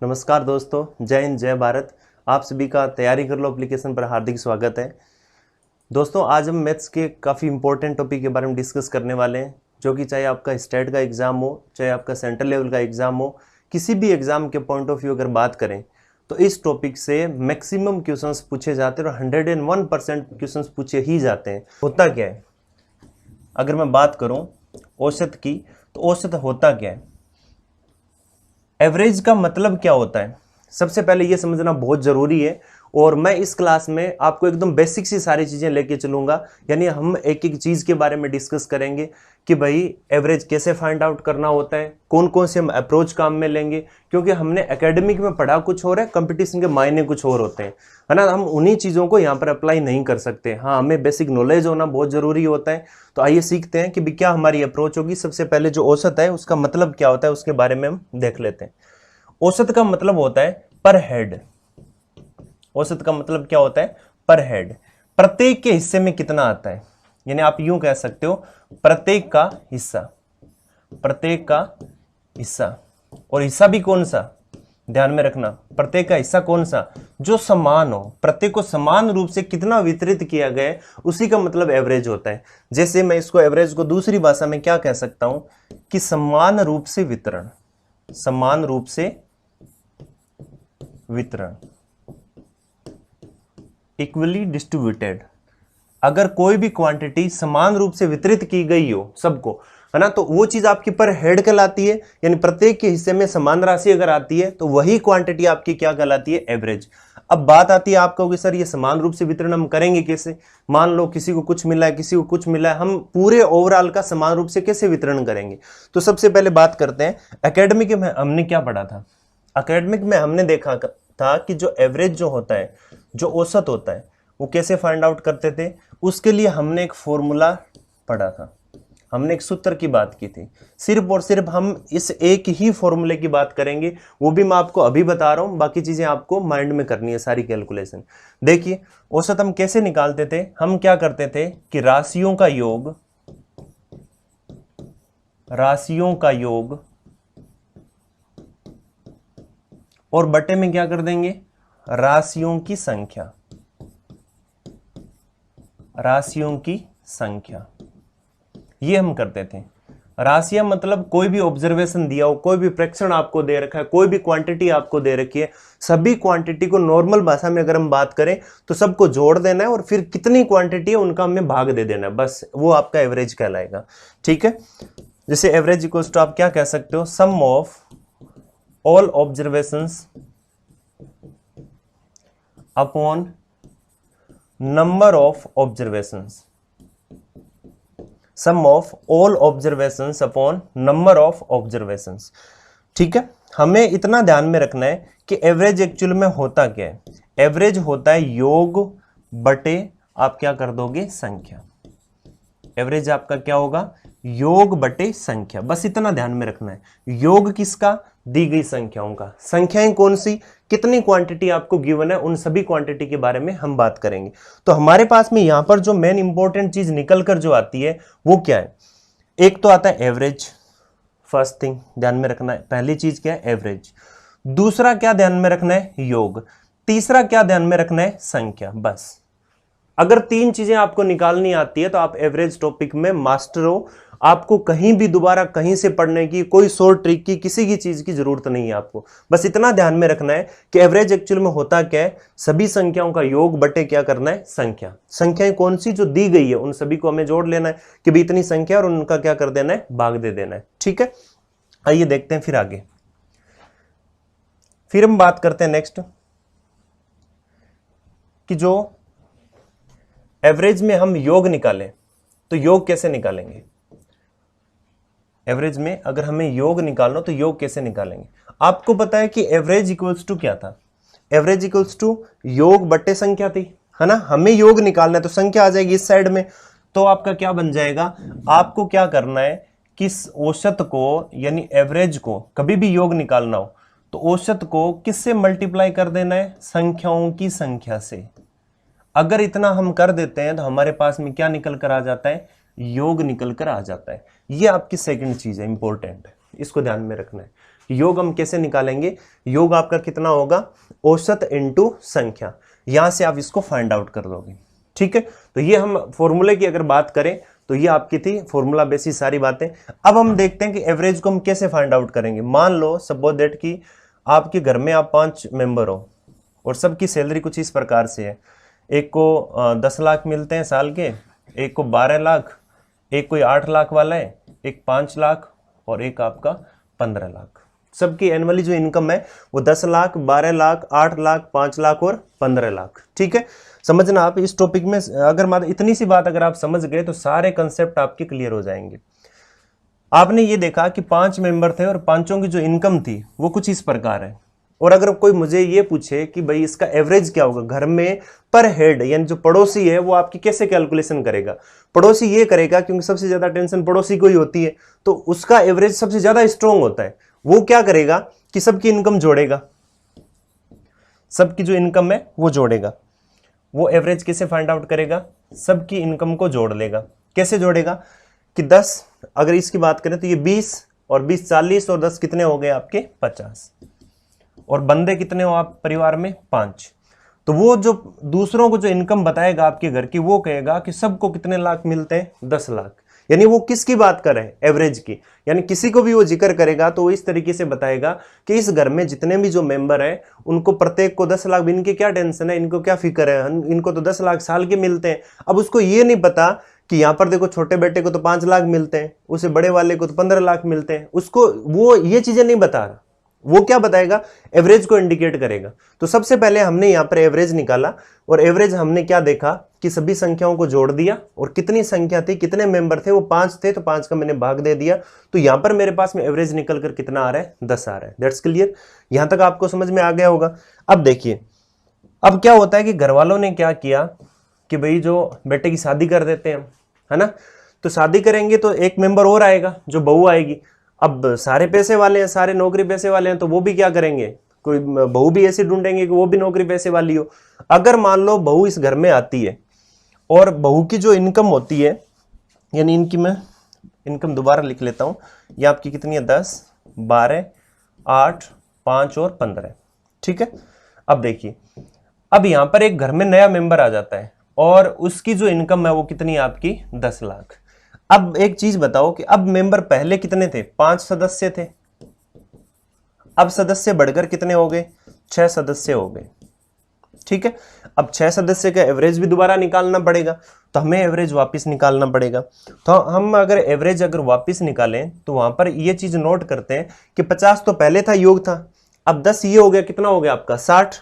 नमस्कार दोस्तों, जय हिंद जय भारत। आप सभी का तैयारी कर लो एप्लीकेशन पर हार्दिक स्वागत है। दोस्तों, आज हम मैथ्स के काफ़ी इंपॉर्टेंट टॉपिक के बारे में डिस्कस करने वाले हैं, जो कि चाहे आपका स्टेट का एग्ज़ाम हो, चाहे आपका सेंट्रल लेवल का एग्ज़ाम हो, किसी भी एग्ज़ाम के पॉइंट ऑफ व्यू अगर बात करें तो इस टॉपिक से मैक्सिमम क्वेश्चंस पूछे जाते हैं और 101% क्वेश्चंस पूछे ही जाते हैं। होता क्या है, अगर मैं बात करूँ औसत की, तो औसत होता क्या है, एवरेज का मतलब क्या होता है, सबसे पहले ये समझना बहुत ज़रूरी है। और मैं इस क्लास में आपको एकदम बेसिक सी सारी चीज़ें लेके चलूँगा, यानी हम एक एक चीज़ के बारे में डिस्कस करेंगे कि भाई एवरेज कैसे फाइंड आउट करना होता है, कौन कौन से हम अप्रोच काम में लेंगे, क्योंकि हमने एकेडमिक में पढ़ा कुछ और है, कंपटीशन के मायने कुछ और होते हैं, है ना। हम उन्हीं चीज़ों को यहाँ पर अप्लाई नहीं कर सकते। हाँ, हमें बेसिक नॉलेज होना बहुत ज़रूरी होता है। तो आइए सीखते हैं कि क्या हमारी अप्रोच होगी। सबसे पहले जो औसत है उसका मतलब क्या होता है, उसके बारे में हम देख लेते हैं। औसत का मतलब होता है पर हेड। औसत का मतलब क्या होता है, पर हेड। प्रत्येक के हिस्से में कितना आता है, यानी आप यूं कह सकते हो प्रत्येक का हिस्सा, प्रत्येक का हिस्सा। और हिस्सा भी कौन सा, ध्यान में रखना, प्रत्येक का हिस्सा कौन सा, जो समान हो, प्रत्येक को समान रूप से कितना वितरित किया गया, उसी का मतलब एवरेज होता है। जैसे मैं इसको एवरेज को दूसरी भाषा में क्या कह सकता हूं कि समान रूप से वितरण, समान रूप से वितरण, इक्वली डिस्ट्रीब्यूटेड। अगर कोई भी क्वांटिटी समान रूप से वितरित की गई हो सबको, है ना, तो वो चीज आपकी पर हेड कहलाती है। यानी प्रत्येक के हिस्से में समान राशि अगर आती है तो वही क्वांटिटी आपकी क्या कहलाती है, एवरेज। अब बात आती है, आप कहोगे सर ये समान रूप से वितरण हम करेंगे कैसे, मान लो किसी को कुछ मिला है, किसी को कुछ मिला है, हम पूरे ओवरऑल का समान रूप से कैसे वितरण करेंगे। तो सबसे पहले बात करते हैं एकेडमिक में हमने क्या पढ़ा था। एकेडमिक में हमने देखा था कि जो एवरेज जो होता है, जो औसत होता है, वो कैसे फाइंड आउट करते थे। उसके लिए हमने एक फॉर्मूला पढ़ा था, हमने एक सूत्र की बात की थी। सिर्फ और सिर्फ हम इस एक ही फॉर्मूले की बात करेंगे, वो भी मैं आपको अभी बता रहा हूं, बाकी चीजें आपको माइंड में करनी है सारी कैलकुलेशन। देखिए औसत हम कैसे निकालते थे, हम क्या करते थे कि राशियों का योग, राशियों का योग और बटे में क्या कर देंगे, राशियों की संख्या, राशियों की संख्या, ये हम करते थे। राशियां मतलब कोई भी ऑब्जर्वेशन दिया हो, कोई भी प्रेक्षण आपको दे रखा है, कोई भी क्वांटिटी आपको दे रखी है, सभी क्वांटिटी को नॉर्मल भाषा में अगर हम बात करें तो सबको जोड़ देना है और फिर कितनी क्वांटिटी है उनका हमें भाग दे देना है, बस वो आपका एवरेज कहलाएगा। ठीक है, जैसे एवरेज इक्वल्स टू आप क्या कह सकते हो, sum of all observations upon number of observations, sum of all observations upon number of observations. ठीक है, हमें इतना ध्यान में रखना है कि एवरेज एक्चुअल में होता क्या है। एवरेज होता है योग बटे आप क्या कर दोगे, संख्या। एवरेज आपका क्या होगा, योग बटे संख्या, बस इतना ध्यान में रखना है। योग किसका, दी गई संख्याओं का। संख्याएं कौन सी, कितनी क्वांटिटी आपको गिवन है, उन सभी क्वांटिटी के बारे में हम बात करेंगे। तो हमारे पास में यहां पर जो मेन इंपॉर्टेंट चीज निकल कर जो आती है वो क्या है, एक तो आता है एवरेज, फर्स्ट थिंग ध्यान में रखना है, पहली चीज क्या है, एवरेज। दूसरा क्या ध्यान में रखना है, योग। तीसरा क्या ध्यान में रखना है, संख्या। बस अगर तीन चीजें आपको निकालनी आती है तो आप एवरेज टॉपिक में मास्टर हो। आपको कहीं भी दोबारा कहीं से पढ़ने की, कोई शॉर्ट ट्रिक की, किसी की चीज की जरूरत नहीं है आपको। बस इतना ध्यान में रखना है कि एवरेज एक्चुअल में होता क्या है, सभी संख्याओं का योग बटे क्या करना है, संख्या। संख्याएं कौन सी जो दी गई है उन सभी को हमें जोड़ लेना है कि भी इतनी संख्या, और उनका क्या कर देना है, भाग दे देना है। ठीक है, आइए देखते हैं फिर आगे। फिर हम बात करते हैं नेक्स्ट कि जो एवरेज में हम योग निकालें तो योग कैसे निकालेंगे। एवरेज में अगर हमें योग निकालना तो योग कैसे निकालेंगे। आपको पता है कि एवरेज इक्वल्स टू क्या था, एवरेज इक्वल्स टू योग बटे संख्या थी, है ना। हमें योग निकालना है तो संख्या आ जाएगी इस साइड में, तो आपका क्या बन जाएगा, आपको क्या करना है कि औसत को यानी एवरेज को कभी भी योग निकालना हो तो औसत को किससे मल्टीप्लाई कर देना है, संख्याओं की संख्या से। अगर इतना हम कर देते हैं तो हमारे पास में क्या निकल कर आ जाता है, योग निकल कर आ जाता है। ये आपकी सेकंड चीज है, इंपॉर्टेंट, इसको ध्यान में रखना है। योग हम कैसे निकालेंगे, योग आपका कितना होगा, औसत इनटू संख्या, यहां से आप इसको फाइंड आउट कर दोगे। ठीक है, तो ये हम फॉर्मूले की अगर बात करें तो ये आपकी थी फॉर्मूला बेसिस सारी बातें। अब हम देखते हैं कि एवरेज को हम कैसे फाइंड आउट करेंगे। मान लो सपोज दैट कि आपके घर में आप 5 मेंबर हो और सबकी सैलरी कुछ इस प्रकार से है, एक को 10 लाख मिलते हैं साल के, एक को 12 लाख, एक कोई 8 लाख वाला है, एक 5 लाख और एक आपका 15 लाख। सबकी एनुअली जो इनकम है वो 10 लाख, 12 लाख, 8 लाख, 5 लाख और 15 लाख। ठीक है, समझना आप इस टॉपिक में अगर मात्र इतनी सी बात अगर आप समझ गए तो सारे कंसेप्ट आपके क्लियर हो जाएंगे। आपने ये देखा कि 5 मेंबर थे और पांचों की जो इनकम थी वो कुछ इस प्रकार है। और अगर कोई मुझे ये पूछे कि भाई इसका एवरेज क्या होगा घर में पर हेड, यानी जो पड़ोसी है वो आपकी कैसे कैलकुलेशन करेगा, पड़ोसी ये करेगा क्योंकि सबसे ज्यादा टेंशन पड़ोसी को ही होती है, तो उसका एवरेज सबसे ज्यादा स्ट्रॉन्ग होता है। वो क्या करेगा कि सबकी इनकम जोड़ेगा, सबकी जो इनकम है वो जोड़ेगा। वो एवरेज कैसे फाइंड आउट करेगा, सबकी इनकम को जोड़ लेगा। कैसे जोड़ेगा कि 10, अगर इसकी बात करें तो ये 20 और 20 40 और 10 कितने हो गए आपके 50, और बंदे कितने हो आप परिवार में 5। तो वो जो दूसरों को जो इनकम बताएगा आपके घर की, वो कहेगा कि सबको कितने लाख मिलते हैं 10 लाख। यानी वो किसकी बात कर रहे हैं, एवरेज की। यानी किसी को भी वो जिक्र करेगा तो वो इस तरीके से बताएगा कि इस घर में जितने भी जो मेंबर है उनको प्रत्येक को 10 लाख, इनकी क्या टेंशन है, इनको क्या फिक्र है, इनको तो 10 लाख साल के मिलते हैं। अब उसको ये नहीं पता कि यहाँ पर देखो छोटे बेटे को तो 5 लाख मिलते हैं, उसे बड़े वाले को तो 15 लाख मिलते हैं। उसको वो ये चीजें नहीं बता रहा, वो क्या बताएगा, एवरेज को इंडिकेट करेगा। तो सबसे पहले हमने यहाँ पर एवरेज निकाला और एवरेज हमने क्या देखा कि सभी संख्याओं को जोड़ दिया और कितनी संख्या थी, कितने मेंबर थे, वो 5 थे, तो 5 का मैंने भाग दे दिया। तो यहाँ पर मेरे पास में एवरेज निकल कर कितना आ रहा है, 10 आ रहा है। दैट्स क्लियर, यहाँ तक आपको समझ में आ गया होगा। अब देखिए, अब क्या होता है कि घर वालों ने क्या किया कि भाई जो बेटे की शादी कर देते हैं, है ना, तो शादी करेंगे तो एक मेंबर और आएगा जो बहू आएगी। अब सारे पैसे वाले हैं, सारे नौकरी पैसे वाले हैं, तो वो भी क्या करेंगे, कोई बहू भी ऐसी ढूंढेंगे कि वो भी नौकरी पैसे वाली हो। अगर मान लो बहू इस घर में आती है और बहू की जो इनकम होती है, यानी इनकी मैं इनकम दोबारा लिख लेता हूं, ये आपकी कितनी है 10, 12, 8, 5 और 15। ठीक है, अब देखिए, अब यहां पर एक घर में नया मेंबर आ जाता है और उसकी जो इनकम है वो कितनी है आपकी 10 लाख। अब एक चीज बताओ कि अब मेंबर पहले कितने थे, 5 सदस्य थे, अब सदस्य बढ़कर कितने हो गए, 6 सदस्य हो गए। ठीक है, अब 6 सदस्य का एवरेज भी दोबारा निकालना पड़ेगा, तो हमें एवरेज वापस निकालना पड़ेगा। तो हम अगर एवरेज अगर वापस निकालें तो वहां पर ये चीज नोट करते हैं कि 50 तो पहले था, योग था, अब 10 ये हो गया, कितना हो गया आपका 60।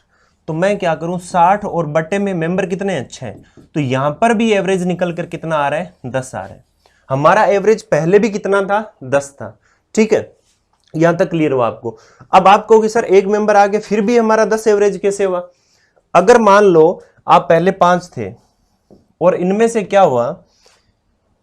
तो मैं क्या करूं, 60 और बटे में मेंबर कितने अच्छे हैं, तो यहां पर भी एवरेज निकल कर कितना आ रहा है, 10 आ रहा है। हमारा एवरेज पहले भी कितना था, 10 था। ठीक है, यहां तक क्लियर हुआ आपको। अब आप कहोगे सर एक मेंबर आगे फिर भी हमारा 10 एवरेज कैसे हुआ। अगर मान लो आप पहले 5 थे और इनमें से क्या हुआ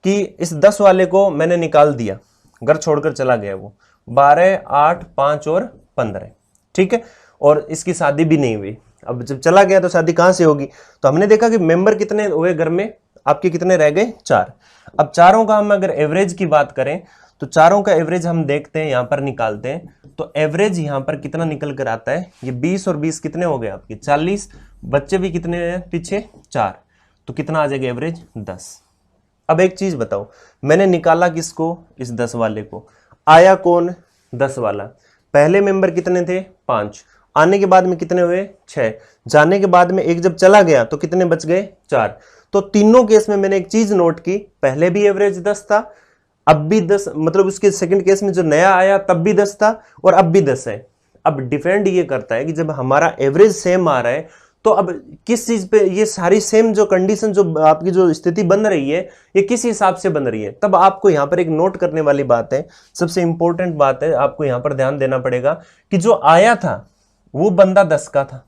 कि इस 10 वाले को मैंने निकाल दिया, घर छोड़कर चला गया, वो 12, 8, 5 और 15। ठीक है, और इसकी शादी भी नहीं हुई। अब जब चला गया तो शादी कहां से होगी, तो हमने देखा कि मेंबर कितने हुए घर में, आपके कितने रह गए, 4। अब चारों का हम अगर एवरेज की बात करें तो चारों का एवरेज हम देखते हैं, यहां पर निकालते हैं, तो एवरेज यहां पर कितना निकल कर आता है, ये 20 और 20 कितने हो गए आपके 40, बच्चे भी कितने हैं पीछे 4, तो कितना आ जाएगा एवरेज 10। अब एक चीज बताओ, मैंने निकाला किसको, इस 10 वाले को, आया कौन 10 वाला, पहले मेंबर कितने थे 5, आने के बाद में कितने हुए 6, जाने के बाद में एक जब चला गया तो कितने बच गए 4। तो तीनों केस में मैंने एक चीज नोट की, पहले भी एवरेज 10 था, अब भी 10, मतलब उसके सेकंड केस में जो नया आया तब भी 10 था और अब भी 10 है। अब डिपेंड ये करता है कि जब हमारा एवरेज सेम आ रहा है तो अब किस चीज पे, ये सारी सेम जो कंडीशन जो आपकी जो स्थिति बन रही है ये किस हिसाब से बन रही है। तब आपको यहां पर एक नोट करने वाली बात है, सबसे इंपॉर्टेंट बात है, आपको यहां पर ध्यान देना पड़ेगा कि जो आया था वो बंदा 10 का था,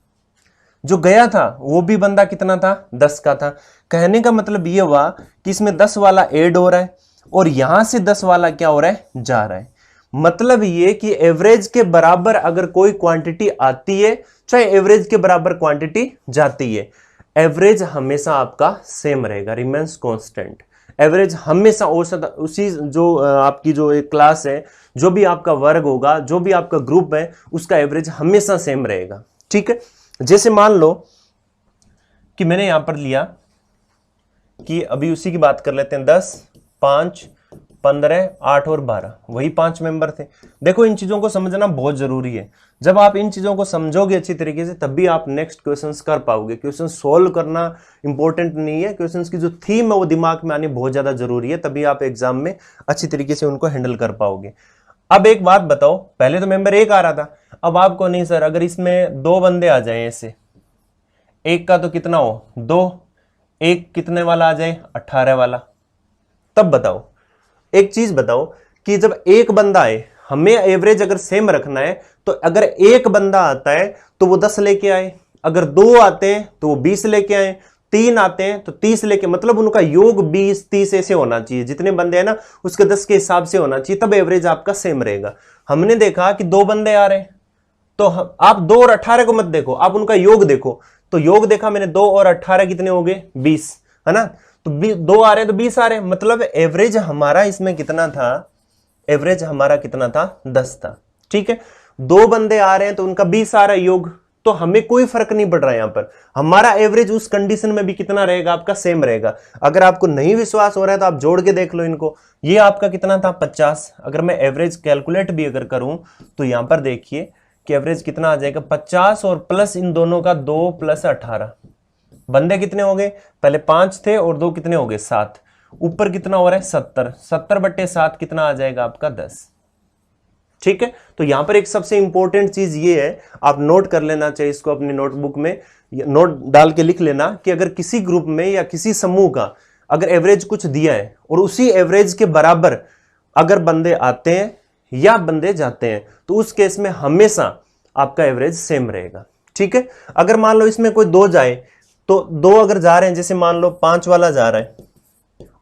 जो गया था वो भी बंदा कितना था 10 का था। कहने का मतलब ये हुआ कि इसमें 10 वाला ऐड हो रहा है और यहां से 10 वाला क्या हो रहा है, जा रहा है। मतलब ये कि एवरेज के बराबर अगर कोई क्वांटिटी आती है, चाहे एवरेज के बराबर क्वांटिटी जाती है, एवरेज हमेशा आपका सेम रहेगा, रिमेन्स कांस्टेंट। एवरेज हमेशा औसत उसी जो आपकी जो एक क्लास है जो भी आपका वर्ग होगा, जो भी आपका ग्रुप है, उसका एवरेज हमेशा सेम रहेगा। ठीक है, जैसे मान लो कि मैंने यहां पर लिया कि अभी उसी की बात कर लेते हैं, 10, 5, 15, 8 और 12, वही 5 मेंबर थे। देखो इन चीजों को समझना बहुत जरूरी है। जब आप इन चीजों को समझोगे अच्छी तरीके से, तब भी आप नेक्स्ट क्वेश्चंस कर पाओगे। क्वेश्चन सोल्व करना इंपॉर्टेंट नहीं है, क्वेश्चंस की जो थीम है वो दिमाग में आनी बहुत ज्यादा जरूरी है, तभी आप एग्जाम में अच्छी तरीके से उनको हैंडल कर पाओगे। अब एक बात बताओ, पहले तो मेंबर 1 आ रहा था, अब आपको नहीं सर अगर इसमें 2 बंदे आ जाए ऐसे, 1 का तो कितना हो 2, 1 कितने वाला आ जाए 18 वाला, तब बताओ। एक चीज बताओ कि जब एक बंदा आए, हमें एवरेज अगर सेम रखना है, तो अगर एक बंदा आता है तो वो 10 लेके आए, अगर 2 आते हैं तो वो 20 लेके आए, 3 आते हैं तो 30 लेके, मतलब उनका योग 20, 30 ऐसे होना चाहिए, जितने बंदे हैं ना उसके 10 के हिसाब से होना चाहिए, तब एवरेज आपका सेम रहेगा। हमने देखा कि 2 बंदे आ रहे हैं, तो आप 2 और 18 को मत देखो, आप उनका योग देखो। तो योग देखा मैंने, 2 और 18 कितने हो गए 20, है ना। तो 2 आ रहे हैं तो 20 आ रहे हैं, मतलब एवरेज हमारा इसमें कितना था, एवरेज हमारा कितना था 10 था। ठीक है, 2 बंदे आ रहे हैं तो उनका 20 आ रहा है योग, तो हमें कोई फर्क नहीं पड़ रहा है यहां पर, हमारा एवरेज उस कंडीशन में भी कितना रहेगा आपका सेम रहेगा। अगर आपको नहीं विश्वास हो रहा है तो आप जोड़ के देख लो इनको। ये आपका कितना था 50, अगर मैं एवरेज कैलकुलेट भी अगर करूं तो यहां पर देखिए कि एवरेज कितना आ जाएगा 50 और प्लस इन दोनों का 2 + 18, बंदे कितने हो गए, पहले 5 थे और 2 कितने हो गए 7, ऊपर कितना हो रहा है 70, 70/7 कितना आ जाएगा आपका 10। ठीक है, तो यहां पर एक सबसे इंपॉर्टेंट चीज ये है, आप नोट कर लेना चाहिए इसको अपनी नोटबुक में, नोट डाल के लिख लेना कि अगर किसी ग्रुप में या किसी समूह का अगर एवरेज कुछ दिया है और उसी एवरेज के बराबर अगर बंदे आते हैं या बंदे जाते हैं, तो उस केस में हमेशा आपका एवरेज सेम रहेगा। ठीक है, अगर मान लो इसमें कोई 2 जाए, तो 2 अगर जा रहे हैं, जैसे मान लो 5 वाला जा रहा है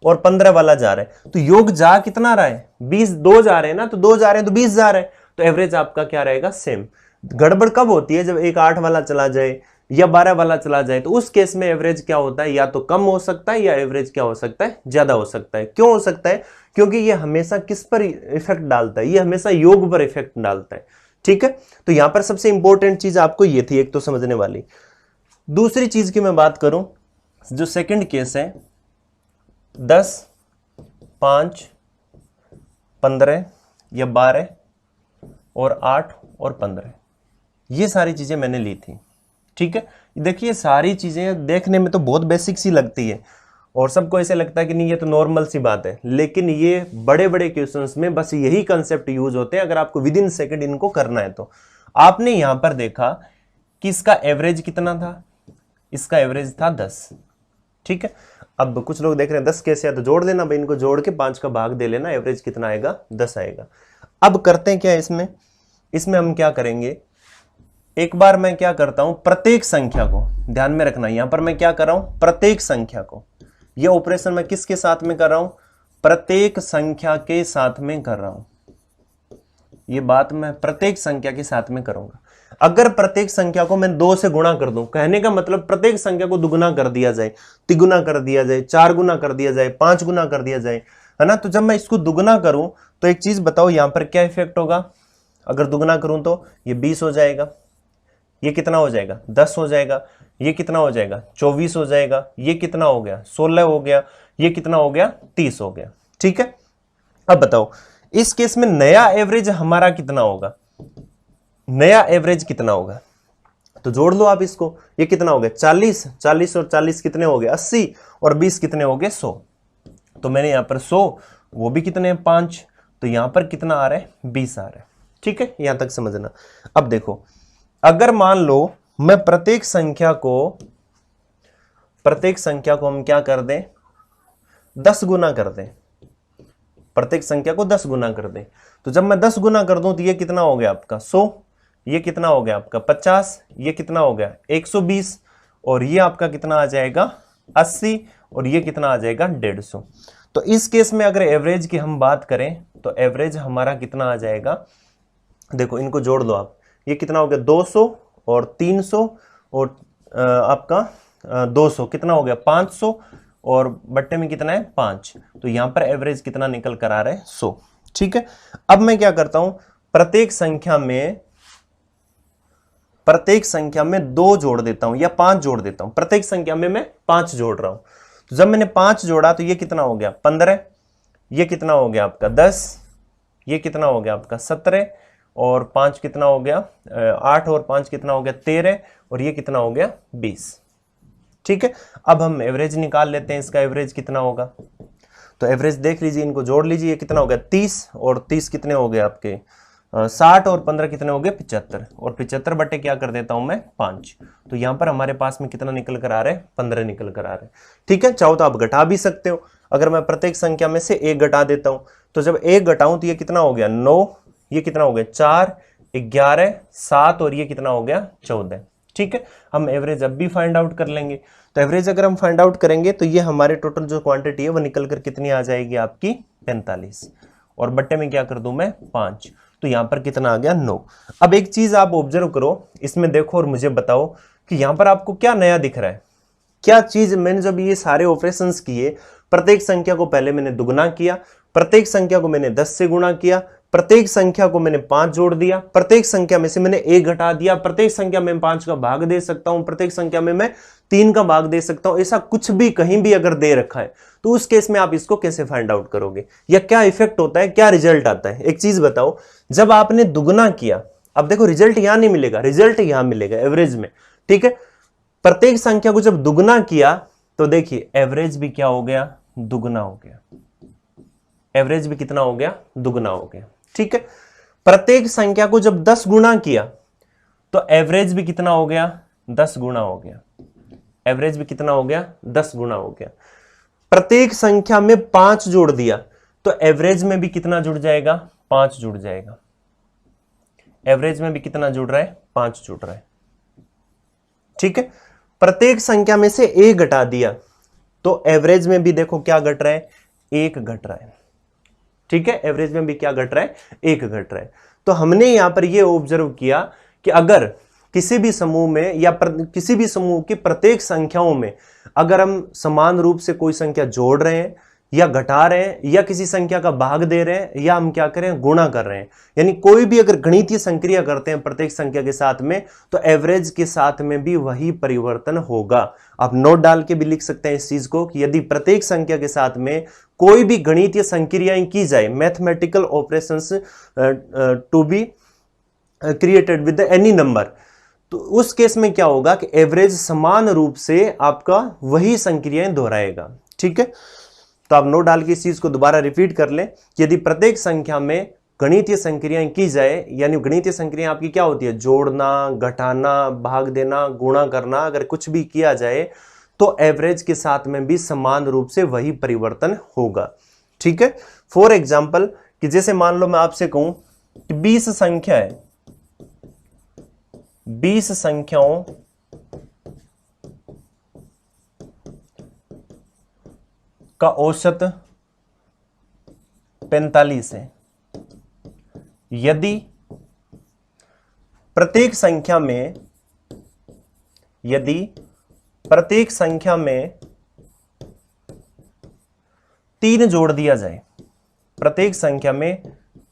और 15 वाला जा रहा है, तो योग जा कितना रहा है 20, 2 जा रहे हैं ना, तो 2 जा रहे हैं तो 20 जा रहे हैं, तो एवरेज आपका क्या रहेगा सेम। गड़बड़ कब होती है, जब एक 8 वाला चला जाए या 12 वाला चला जाए, तो उस केस में एवरेज क्या होता है, या तो कम हो सकता है या एवरेज क्या हो सकता है ज्यादा हो सकता है। क्यों हो सकता है, क्योंकि ये हमेशा किस पर इफेक्ट डालता है, ये हमेशा योग पर इफेक्ट डालता है। ठीक है, तो यहां पर सबसे इंपॉर्टेंट चीज आपको ये थी एक तो समझने वाली। दूसरी चीज की मैं बात करूं, जो सेकंड केस है 10, 5, 15 या 12 और 8 और 15, ये सारी चीजें मैंने ली थी। ठीक है, देखिए सारी चीजें देखने में तो बहुत बेसिक सी लगती है और सबको ऐसे लगता है कि नहीं ये तो नॉर्मल सी बात है, लेकिन ये बड़े बड़े क्वेश्चंस में बस यही कंसेप्ट यूज होते हैं अगर आपको विद इन सेकंड इनको करना है। तो आपने यहां पर देखा कि इसका एवरेज कितना था, इसका एवरेज था 10। ठीक है, अब कुछ लोग देख रहे हैं 10 कैसे है, तो जोड़ देना भाई, इनको जोड़ के 5 का भाग दे लेना, एवरेज कितना आएगा 10 आएगा। अब करते हैं क्या इसमें हम क्या करेंगे, एक बार मैं क्या करता हूं, प्रत्येक संख्या को ध्यान में रखना, यहां पर मैं क्या कर रहा हूं प्रत्येक संख्या को, यह ऑपरेशन मैं किसके साथ में कर रहा हूं, प्रत्येक संख्या के साथ में कर रहा हूं। यह बात मैं प्रत्येक संख्या के साथ में करूंगा। अगर प्रत्येक संख्या को मैं 2 से गुणा कर दूं, कहने का मतलब प्रत्येक संख्या को दुगुना कर दिया जाए, तिगुना कर दिया जाए, 4 गुना कर दिया जाए, 5 गुना कर दिया जाए, है ना। तो जब मैं इसको दुगुना करूं तो एक चीज बताओ यहां पर क्या इफेक्ट होगा, अगर दुगुना करूं तो ये 20 हो जाएगा, ये कितना हो जाएगा 10 हो जाएगा, ये कितना हो जाएगा 24 हो जाएगा, ये कितना हो गया 16 हो गया, ये कितना हो गया 30 हो गया। ठीक है, अब बताओ इस केस में नया एवरेज हमारा कितना होगा, नया एवरेज कितना होगा, तो जोड़ लो आप इसको, ये कितना हो गया 40, 40 और 40 कितने हो गए 80 और 20 कितने हो गए 100, तो मैंने यहां पर 100, वो भी कितने हैं 5, तो यहां पर कितना आ रहा है 20 आ रहा है। ठीक है, यहां तक समझना। अब देखो अगर मान लो मैं प्रत्येक संख्या को हम क्या कर दें 10 गुना कर दें, प्रत्येक संख्या को 10 गुना कर दें, तो जब मैं 10 गुना कर दूं तो ये कितना हो गया आपका 100, ये कितना हो गया आपका 50, ये कितना हो गया 120 और ये आपका कितना आ जाएगा 80 और ये कितना आ जाएगा 150। तो इस केस में अगर एवरेज की हम बात करें तो एवरेज हमारा कितना आ जाएगा, देखो इनको जोड़ दो आप, ये कितना हो गया 200 और 300 और आपका 200 कितना हो गया 500 और बट्टे में कितना है 5, तो यहां पर एवरेज कितना निकल कर आ रहा है 100। ठीक है, अब मैं क्या करता हूं, प्रत्येक संख्या में 2 जोड़ देता हूं या 5 जोड़ देता हूं। प्रत्येक संख्या में मैं 5 जोड़ रहा हूं। तो जब मैंने 5 जोड़ा तो ये कितना हो गया 15, ये कितना हो गया आपका 10, ये कितना हो गया आपका 17, और 5 कितना हो गया 8, और 5 कितना हो गया 13, और ये कितना हो गया 20। ठीक है, अब हम एवरेज निकाल लेते हैं, इसका एवरेज कितना होगा। तो एवरेज देख लीजिए, इनको जोड़ लीजिए, ये कितना हो गया 30, और 30 कितने हो गए आपके 60, और 15 कितने हो गए 75, और 75 बटे क्या कर देता हूं मैं 5। तो यहां पर हमारे पास में कितना निकल कर आ रहा है 15 निकल कर आ रहा है। ठीक है, चाहो तो आप घटा भी सकते हो। अगर मैं प्रत्येक संख्या में से 1 घटा देता हूं, तो जब 1 घटाऊं तो ये कितना हो गया 9, ये कितना हो गया 4, 11, 7, और ये कितना हो गया 14। ठीक है, हम एवरेज अब भी फाइंड आउट कर लेंगे। तो एवरेज अगर हम फाइंड आउट करेंगे तो ये हमारे टोटल जो क्वांटिटी है वो निकल कर कितनी आ जाएगी आपकी 45, और बट्टे में क्या कर दूं मैं 5, तो यहां पर कितना आ गया 9। अब एक चीज आप ऑब्जर्व करो, इसमें देखो और मुझे बताओ कि यहां पर आपको क्या नया दिख रहा है। क्या चीज, मैंने जब ये सारे ऑपरेशंस किए, प्रत्येक संख्या को पहले मैंने दुगना किया, प्रत्येक संख्या को मैंने 10 से गुणा किया, प्रत्येक संख्या को मैंने 5 जोड़ दिया, प्रत्येक संख्या में से मैंने 1 घटा दिया, प्रत्येक संख्या में 5 का भाग दे सकता हूं, प्रत्येक संख्या में मैं 3 का भाग दे सकता हूं। ऐसा कुछ भी कहीं भी अगर दे रखा है तो उस केस में आप इसको कैसे फाइंड आउट करोगे, या क्या इफेक्ट होता है, क्या रिजल्ट आता है। एक चीज बताओ, जब आपने दुगना किया, अब देखो रिजल्ट यहां नहीं मिलेगा, रिजल्ट यहां मिलेगा एवरेज में। ठीक है, प्रत्येक संख्या को जब दुगना किया तो देखिए एवरेज भी क्या हो गया दुगना हो गया, एवरेज भी कितना हो गया दुगना हो गया। ठीक है, प्रत्येक संख्या को जब 10 गुणा किया तो एवरेज भी कितना हो गया 10 गुणा हो गया, एवरेज भी कितना हो गया 10 गुणा हो गया। प्रत्येक संख्या में 5 जोड़ दिया तो एवरेज में भी कितना जुड़ जाएगा 5 जुड़ जाएगा, एवरेज में भी कितना जुड़ रहा है 5 जुड़ रहा है। ठीक है, प्रत्येक संख्या में से 1 घटा दिया तो एवरेज में भी देखो क्या घट रहा है 1 घट रहा है। ठीक है, एवरेज में भी क्या घट रहा है 1 घट रहा है। तो हमने यहां पर यह ऑब्जर्व किया कि अगर किसी भी समूह में या किसी भी समूह की प्रत्येक संख्याओं में अगर हम समान रूप से कोई संख्या जोड़ रहे हैं या घटा रहे हैं या किसी संख्या का भाग दे रहे हैं या हम क्या करें गुणा कर रहे हैं, यानी कोई भी अगर गणितीय संक्रिया करते हैं प्रत्येक संख्या के साथ में, तो एवरेज के साथ में भी वही परिवर्तन होगा। आप नोट डाल के भी लिख सकते हैं इस चीज को कि यदि प्रत्येक संख्या के साथ में कोई भी गणितीय संक्रियाएं की जाए, mathematical operations to be created with any number, तो उस केस में क्या होगा कि एवरेज समान रूप से आपका वही संक्रियाएं दोहराएगा। ठीक है, तो आप नोट डाल के इस चीज को दोबारा रिपीट कर लें, यदि प्रत्येक संख्या में गणितीय संक्रियाएं की जाए, यानी गणितीय संक्रिया आपकी क्या होती है जोड़ना, घटाना, भाग देना, गुणा करना, अगर कुछ भी किया जाए तो एवरेज के साथ में भी समान रूप से वही परिवर्तन होगा। ठीक है, फॉर एग्जाम्पल कि जैसे मान लो मैं आपसे कहूं कि 20 संख्या है, 20 संख्याओं का औसत 45 है। यदि प्रत्येक संख्या में 3 जोड़ दिया जाए, प्रत्येक संख्या में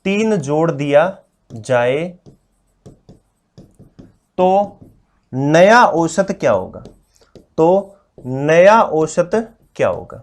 3 जोड़ दिया जाए तो नया औसत क्या होगा, तो नया औसत क्या होगा।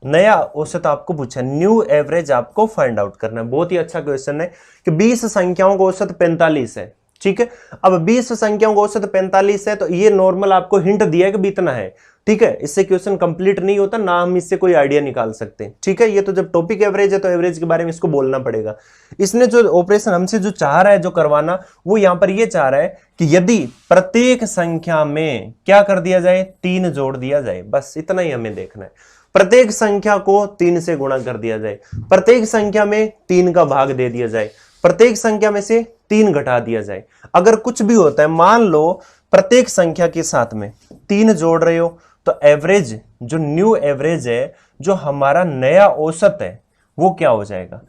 नया औसत आपको पूछा, न्यू एवरेज आपको फाइंड आउट करना है। बहुत ही अच्छा क्वेश्चन है कि 20 संख्याओं का औसत 45 है। ठीक है, अब 20 संख्याओं का औसत 45 है तो ये नॉर्मल आपको हिंट दिया है कि इतना है। ठीक है, इससे क्वेश्चन कंप्लीट नहीं होता ना, हम इससे कोई आइडिया निकाल सकते हैं। ठीक है, ये तो जब टॉपिक एवरेज है तो एवरेज के बारे में इसको बोलना पड़ेगा। इसने जो ऑपरेशन हमसे जो चाह रहा है जो करवाना, वो यहां पर ये चाह रहा है कि यदि प्रत्येक संख्या में क्या कर दिया जाए 3 जोड़ दिया जाए, बस इतना ही हमें देखना है। प्रत्येक संख्या को 3 से गुणा कर दिया जाए, प्रत्येक संख्या में 3 का भाग दे दिया जाए, प्रत्येक संख्या में से 3 घटा दिया जाए। अगर कुछ भी होता है, मान लो प्रत्येक संख्या के साथ में 3 जोड़ रहे हो, तो एवरेज जो न्यू एवरेज है, जो हमारा नया औसत है, वो क्या हो जाएगा।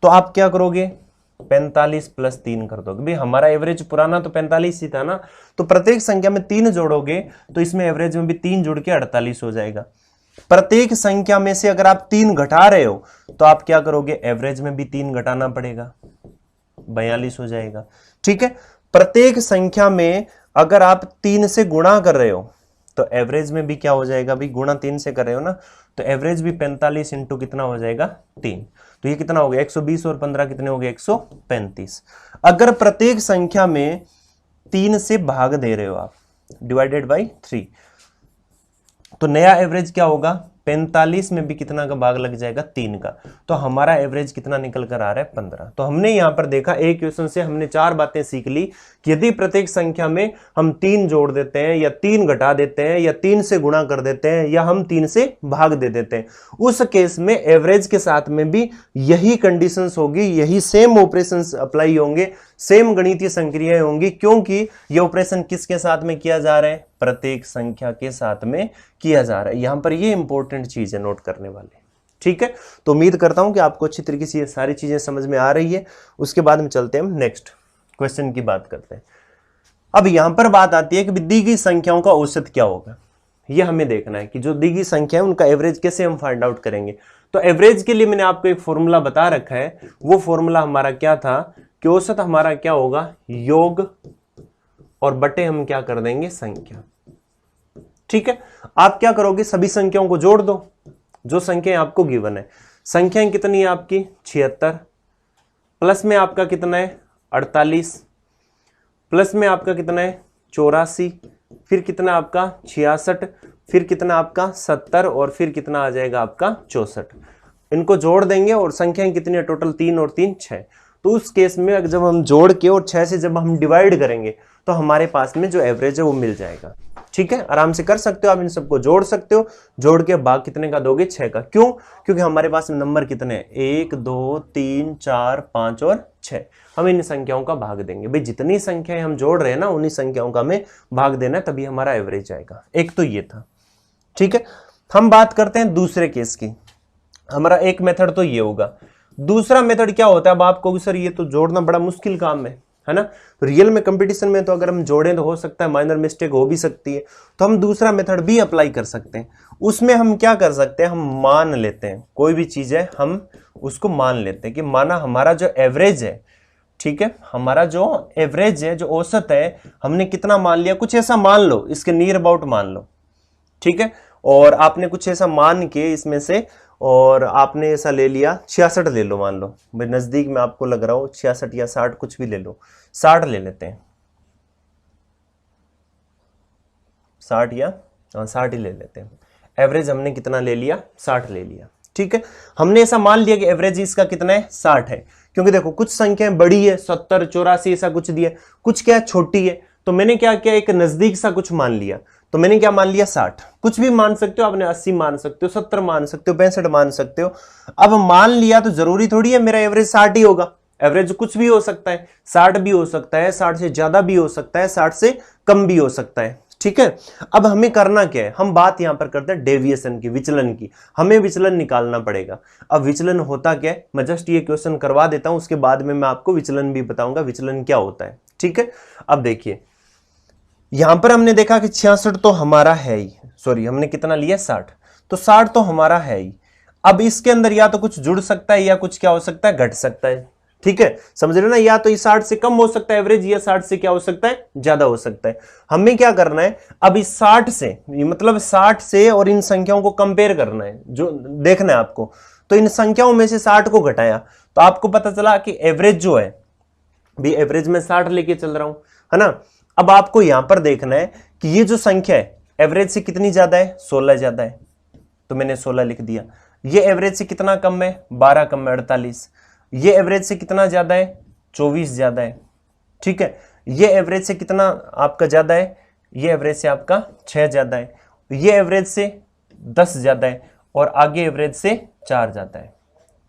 तो आप क्या करोगे 45 + 3 कर दोगे। भाई हमारा एवरेज पुराना तो 45 ही था ना, तो प्रत्येक संख्या में 3 जोड़ोगे तो इसमें एवरेज में भी 3 जुड़ के 48 हो जाएगा। प्रत्येक संख्या में से अगर आप 3 घटा रहे हो तो आप क्या करोगे, एवरेज में भी 3 घटाना पड़ेगा, 42 हो जाएगा। ठीक है, प्रत्येक संख्या में अगर आप 3 से गुणा कर रहे हो तो एवरेज में भी क्या हो जाएगा, भी गुणा 3 से कर रहे हो ना, तो एवरेज भी 45 इंटू कितना हो जाएगा 3, तो ये कितना हो गया 120 और 15 कितने हो गए 135। अगर प्रत्येक संख्या में 3 से भाग दे रहे हो आप, डिवाइडेड बाई 3, तो नया एवरेज क्या होगा, 45 में भी कितना का भाग लग जाएगा 3 का, तो हमारा एवरेज कितना निकल कर आ रहा है 15। तो हमने यहां पर देखा एक क्वेश्चन से हमने 4 बातें सीख ली कि यदि प्रत्येक संख्या में हम 3 जोड़ देते हैं या 3 घटा देते हैं या 3 से गुणा कर देते हैं या हम 3 से भाग दे देते हैं, उस केस में एवरेज के साथ में भी यही कंडीशंस होगी, यही सेम ऑपरेशंस अप्लाई होंगे, सेम गणितीय संक्रियाएं होंगी, क्योंकि ये ऑपरेशन किसके साथ में किया जा रहा है, प्रत्येक संख्या के साथ में किया जा रहा है। यहां पर ये इंपॉर्टेंट चीज है नोट करने वाले। ठीक है, तो उम्मीद करता हूं कि आपको अच्छी तरीके से ये सारी चीजें समझ में आ रही है। उसके बाद में चलते हैं हम नेक्स्ट क्वेश्चन की बात करते हैं। अब यहां पर बात आती है कि दी गई संख्याओं का औसत क्या होगा, ये हमें देखना है कि जो दी गई संख्या है उनका एवरेज कैसे हम फाइंड आउट करेंगे। तो एवरेज के लिए मैंने आपको एक फॉर्मूला बता रखा है, वो फॉर्मूला हमारा क्या था कि औसत हमारा क्या होगा, योग और बटे हम क्या कर देंगे संख्या। ठीक है, आप क्या करोगे, सभी संख्याओं को जोड़ दो, जो संख्याएं आपको गिवन है। संख्याएं कितनी है आपकी 76, प्लस में आपका कितना है 48, प्लस में आपका कितना है 84, फिर कितना आपका 66, फिर कितना आपका 70 और फिर कितना आ जाएगा आपका 64। इनको जोड़ देंगे और संख्याएं कितनी है टोटल 3 और 3 6। तो उस केस में जब हम जोड़ के और 6 से जब हम डिवाइड करेंगे तो हमारे पास में जो एवरेज है वो मिल जाएगा। ठीक है, आराम से कर सकते हो आप, इन सबको जोड़ सकते हो, जोड़ के भाग कितने का दोगे 6 का। क्यों, क्योंकि हमारे पास नंबर कितने हैं 1 2 3 4 5 और 6, हम इन संख्याओं का भाग देंगे। भाई जितनी संख्याएं हम जोड़ रहे हैं ना उन्हीं संख्याओं का हमें भाग देना है, तभी हमारा एवरेज आएगा। एक तो ये था। ठीक है, हम बात करते हैं दूसरे केस की। हमारा एक मेथड तो ये होगा, दूसरा मेथड क्या होता है, अब आपको सर ये तो जोड़ना बड़ा मुश्किल काम है ना, रियल में कंपटीशन में तो अगर हम जोड़ें तो हो सकता है माइनर मिस्टेक हो भी सकती है, तो हम दूसरा मेथड भी अप्लाई कर सकते हैं। उसमें हम क्या कर सकते हैं, हम मान लेते हैं, कोई भी चीज है हम उसको मान लेते हैं कि माना हमारा जो एवरेज है, ठीक है, हमारा जो एवरेज है, जो औसत है, हमने कितना मान लिया, कुछ ऐसा मान लो, इसके नियर अबाउट मान लो। ठीक है, और आपने कुछ ऐसा मान के इसमें से, और आपने ऐसा ले लिया 66 ले लो, मान लो भाई नजदीक में आपको लग रहा हो 66 या 60 कुछ भी ले लो, 60 ले लेते हैं, 60 या 60 ही ले लेते हैं। एवरेज हमने कितना ले लिया 60 ले लिया। ठीक है, हमने ऐसा मान लिया कि एवरेज इसका कितना है 60 है, क्योंकि देखो कुछ संख्याएं बड़ी है 70 84 ऐसा कुछ दिया, कुछ क्या छोटी है, तो मैंने क्या किया एक नजदीक सा कुछ मान लिया, तो मैंने क्या मान लिया 60। कुछ भी मान सकते हो आपने, 80 मान सकते हो, 70 मान सकते हो, 65 मान सकते हो। अब मान लिया तो जरूरी थोड़ी है मेरा एवरेज 60 ही होगा, एवरेज कुछ भी हो सकता है, 60 भी हो सकता है, 60 से ज्यादा भी हो सकता है, 60 से कम भी हो सकता है। ठीक है, अब हमें करना क्या है, हम बात यहां पर करते हैं डेविएशन की, विचलन की। हमें विचलन निकालना पड़ेगा। अब विचलन होता क्या है, मैं जस्ट ये क्वेश्चन करवा देता हूं, उसके बाद में मैं आपको विचलन भी बताऊंगा विचलन क्या होता है। ठीक है, अब देखिए यहां पर हमने देखा कि 66 तो हमारा है ही, सॉरी हमने कितना लिया 60, तो 60 तो हमारा है ही। अब इसके अंदर या तो कुछ जुड़ सकता है या कुछ क्या हो सकता है घट सकता है। ठीक है, समझ रहे हो ना, या तो ये 60 से कम हो सकता है एवरेज, या 60 से क्या हो सकता है ज्यादा हो सकता है। हमें क्या करना है, अब इस 60 से, मतलब 60 से और इन संख्याओं को कंपेयर करना है, जो देखना है आपको। तो इन संख्याओं में से 60 को घटाया तो आपको पता चला कि एवरेज जो है, भी एवरेज में 60 लेके चल रहा हूं, है ना। अब आपको यहां पर देखना है कि ये जो संख्या है एवरेज से कितनी ज्यादा है, 16 ज्यादा है, तो मैंने 16 लिख दिया। ये एवरेज से कितना कम है, 12 कम है 48। ये एवरेज से कितना ज्यादा है, 24 ज्यादा है। ठीक है, ये एवरेज से कितना आपका ज्यादा है, ये एवरेज से आपका 6 ज्यादा है, ये एवरेज से 10 ज्यादा है, और आगे एवरेज से 4 ज्यादा है।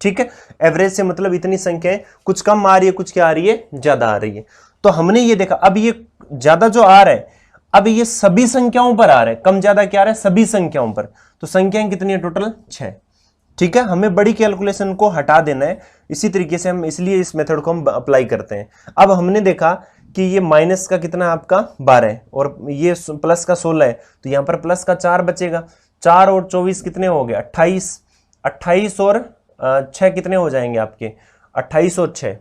ठीक है, एवरेज से मतलब इतनी संख्या है, कुछ कम आ रही है, कुछ क्या आ रही है, ज्यादा आ रही है। तो हमने ये देखा, अब ये ज्यादा जो आ रहा है, अब ये सभी संख्याओं पर आ रहा है, कम ज्यादा क्या आ रहा है, सभी संख्याओं पर। तो संख्याएं कितनी है टोटल 6। ठीक है, हमें बड़ी कैलकुलेशन को हटा देना है, इसी तरीके से हम, इसलिए इस मेथड को हम अप्लाई करते हैं। अब हमने देखा कि ये माइनस का कितना है आपका 12 है, और ये प्लस का 16 है, तो यहां पर प्लस का 4 बचेगा। 4 और 24 कितने हो गए 28, 28 और 6 कितने हो जाएंगे आपके 28 और 6,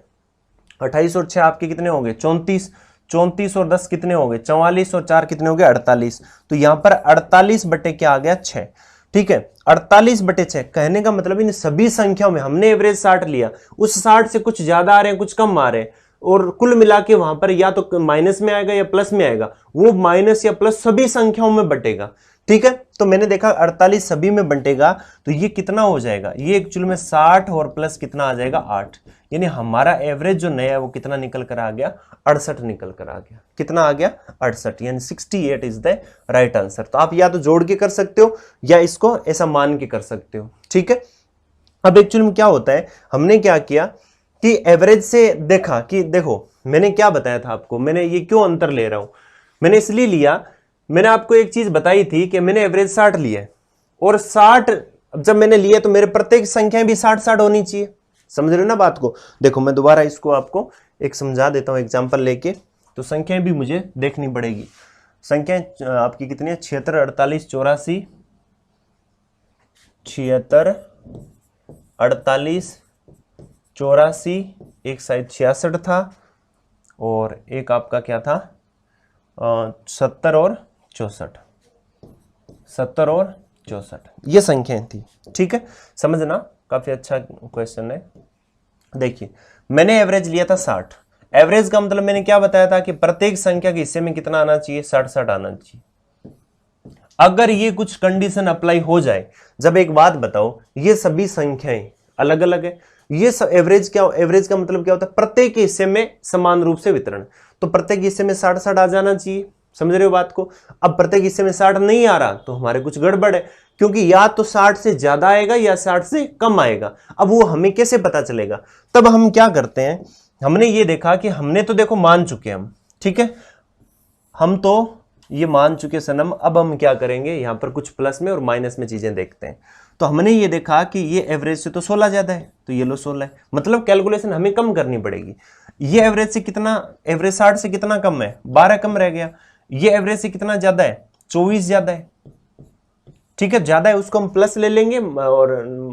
28 और 6 आपके कितने हो गए 34, 34 और 10 कितने हो गए 44 और 4 कितने हो गए 48। तो यहां पर 48 बटे क्या आ गया 6। ठीक है, 48 बटे 6 कहने का मतलब इन सभी संख्याओं में हमने एवरेज 60 लिया, उस 60 से कुछ ज्यादा आ रहे हैं कुछ कम आ रहे हैं, और कुल मिला के वहां पर या तो माइनस में आएगा या प्लस में आएगा, वो माइनस या प्लस सभी संख्याओं में बटेगा। ठीक है, तो मैंने देखा 48 सभी में बंटेगा, तो ये कितना हो जाएगा, ये एक्चुअल में 60 और प्लस कितना आ जाएगा 8, यानी हमारा एवरेज जो नया है वो कितना निकल कर आ गया 68 निकल कर आ गया। कितना आ गया 68, यानी 68 इज द राइट आंसर। तो आप या तो जोड़ के कर सकते हो या इसको ऐसा मान के कर सकते हो। ठीक है, अब एक्चुअल में क्या होता है, हमने क्या किया कि एवरेज से देखा कि देखो मैंने क्या बताया था आपको, मैंने ये क्यों अंतर ले रहा हूं, मैंने इसलिए लिया, मैंने आपको एक चीज बताई थी कि मैंने एवरेज 60 लिया और 60 जब मैंने लिया तो मेरे प्रत्येक संख्याएं भी 60-60 होनी चाहिए। समझ रहे हो ना बात को। देखो मैं दोबारा इसको आपको एक समझा देता हूं एग्जांपल लेके, तो संख्याएं भी मुझे देखनी पड़ेगी। संख्याएं आपकी कितनी है 76, 48, 84, 76, 48, 84, एक शायद 66 था और एक आपका क्या था 70 और 64, 70 और 64 ये संख्याएं थी। ठीक है, समझना काफी अच्छा क्वेश्चन है। देखिए मैंने एवरेज लिया था 60, एवरेज का मतलब मैंने क्या बताया था कि प्रत्येक संख्या के हिस्से में कितना आना चाहिए 60-60 आना चाहिए। अगर ये कुछ कंडीशन अप्लाई हो जाए, जब एक बात बताओ ये सभी संख्याएं अलग अलग है, ये एवरेज क्या, एवरेज का मतलब क्या होता है प्रत्येक हिस्से में समान रूप से वितरण, तो प्रत्येक हिस्से में 60-60 आ जाना चाहिए। समझ रहे हो बात को। अब प्रत्येक हिस्से में 60 नहीं आ रहा तो हमारे कुछ गड़बड़ है, क्योंकि या तो 60 से ज्यादा आएगा या 60 से कम आएगा। अब वो हमें कैसे पता चलेगा, तब हम क्या करते हैं, हमने ये देखा कि हमने तो देखो मान चुके हम, ठीक है हम तो ये मान चुके सनम, अब हम क्या करेंगे यहां पर कुछ प्लस में और माइनस में चीजें देखते हैं। तो हमने ये देखा कि ये एवरेज से तो 16 ज्यादा है, तो ये लो 16 है, मतलब कैलकुलेशन हमें कम करनी पड़ेगी। ये एवरेज से कितना, एवरेज 60 से कितना कम है 12 कम रह गया, ये एवरेज से कितना ज्यादा है 24 ज्यादा है। ठीक है, ज्यादा है उसको हम प्लस ले लेंगे और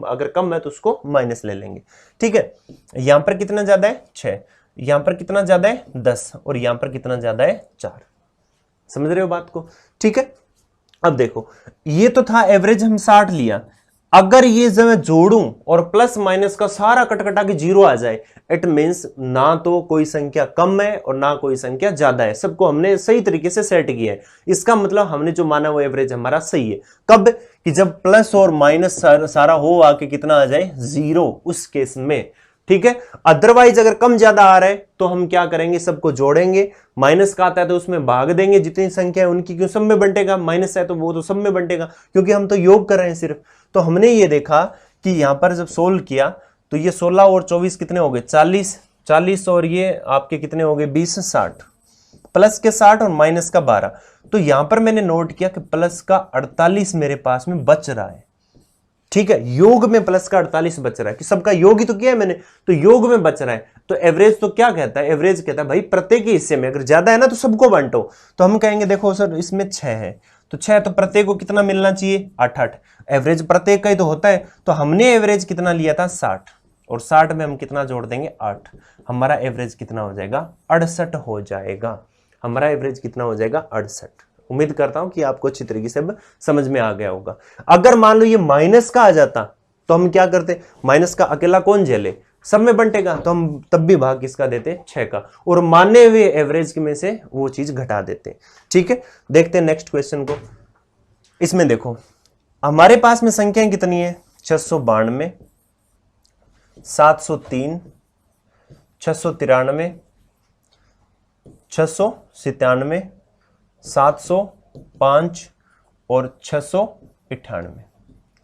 अगर कम है तो उसको माइनस ले लेंगे। ठीक है, यहां पर कितना ज्यादा है 6, यहां पर कितना ज्यादा है 10 और यहां पर कितना ज्यादा है 4। समझ रहे हो बात को। ठीक है, अब देखो ये तो था एवरेज हम 60 लिया, अगर ये जब मैं जोड़ूं और प्लस माइनस का सारा कटकटा के 0 आ जाए, इट मींस ना तो कोई संख्या कम है और ना कोई संख्या ज्यादा है, सबको हमने सही तरीके से सेट किया है। इसका मतलब हमने जो माना वो एवरेज हमारा सही है। कब कि जब प्लस और माइनस सारा हो आके कितना आ जाए 0, उस केस में। ठीक है, अदरवाइज अगर कम ज्यादा आ रहा है तो हम क्या करेंगे, सबको जोड़ेंगे, माइनस का आता है तो उसमें भाग देंगे, जितनी संख्या है उनकी, क्यों सब में बंटेगा, माइनस है तो वो तो सब में बंटेगा, क्योंकि हम तो योग कर रहे हैं सिर्फ। तो हमने ये देखा कि यहां पर जब सोल्व किया तो ये 16 और 24 कितने हो गए 40, 40 और ये आपके कितने हो गए 20, 60, प्लस के 60 और माइनस का 12। तो यहां पर मैंने नोट किया कि प्लस का 48 मेरे पास में बच रहा है। ठीक है, योग में प्लस का 48 बच रहा है, कि सबका योग ही तो किया है मैंने, तो योग में बच रहा है। तो एवरेज तो क्या कहता है, एवरेज कहता है भाई प्रत्येक ही हिस्से में अगर ज्यादा है ना तो सबको बांटो। तो हम कहेंगे देखो सर इसमें 6 है तो 6 तो प्रत्येक को कितना मिलना चाहिए 8-8, एवरेज प्रत्येक का ही तो होता है। तो हमने एवरेज कितना लिया था 60 और 60 में हम कितना जोड़ देंगे 8, हमारा एवरेज कितना हो जाएगा 68 हो जाएगा। हमारा एवरेज कितना हो जाएगा 68। उम्मीद करता हूं कि आपको अच्छी तरीके से समझ में आ गया होगा। अगर मान लो ये माइनस का आ जाता तो हम क्या करते, माइनस का अकेला कौन झेले, सब में बंटेगा, तो हम तब भी भाग किसका देते 6 का, और माने हुए एवरेज में से वो चीज घटा देते। ठीक है, देखते हैं नेक्स्ट क्वेश्चन को। इसमें देखो हमारे पास में संख्याएं कितनी है 692, 703, 693, 697, 705 और 698।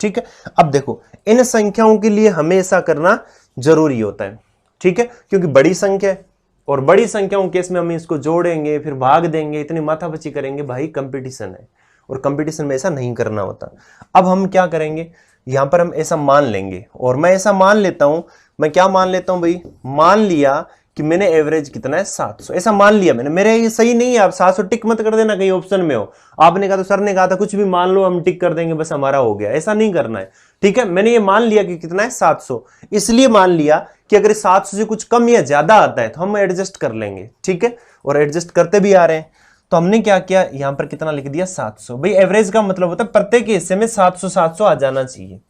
ठीक है, अब देखो इन संख्याओं के लिए हमें ऐसा करना जरूरी होता है। ठीक है, क्योंकि बड़ी संख्या है और बड़ी संख्याओं केस में हम इसको जोड़ेंगे फिर भाग देंगे, इतनी माथापच्ची करेंगे, भाई कंपटीशन है और कंपटीशन में ऐसा नहीं करना होता। अब हम क्या करेंगे, यहां पर हम ऐसा मान लेंगे, और मैं ऐसा मान लेता हूं, मैं क्या मान लेता हूं भाई, मान लिया कि मैंने एवरेज कितना है 700, ऐसा मान लिया मैंने, मेरे ये सही नहीं है, आप 700 टिक मत कर देना कहीं ऑप्शन में हो। आपने कहा तो सर ने कहा था कुछ भी मान लो हम टिक कर देंगे बस हमारा हो गया, ऐसा नहीं करना है। ठीक है, मैंने ये मान लिया कि कितना है 700, इसलिए मान लिया कि अगर 700 से कुछ कम या ज्यादा आता है तो हम एडजस्ट कर लेंगे। ठीक है, और एडजस्ट करते भी आ रहे हैं। तो हमने क्या किया, यहां पर कितना लिख दिया 700। भाई एवरेज का मतलब होता है प्रत्येक हिस्से में 700 आ जाना चाहिए।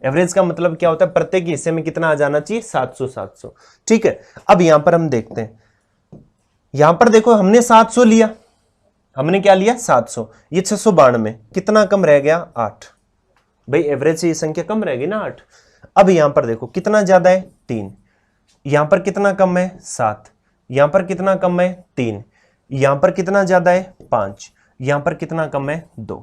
एवरेज का मतलब क्या होता है, प्रत्येक हिस्से में कितना आ जाना चाहिए, 700। ठीक है, अब यहां पर हम देखते हैं, यहां पर देखो हमने 700 लिया, हमने क्या लिया 700, ये 692, कितना कम रह गया 8। भाई एवरेज से ये संख्या कम रहेगी ना 8। अब यहां पर देखो कितना ज्यादा है 3, यहां पर कितना कम है 7, यहां पर कितना कम है 3, यहां पर कितना ज्यादा है 5, यहां पर कितना कम है 2।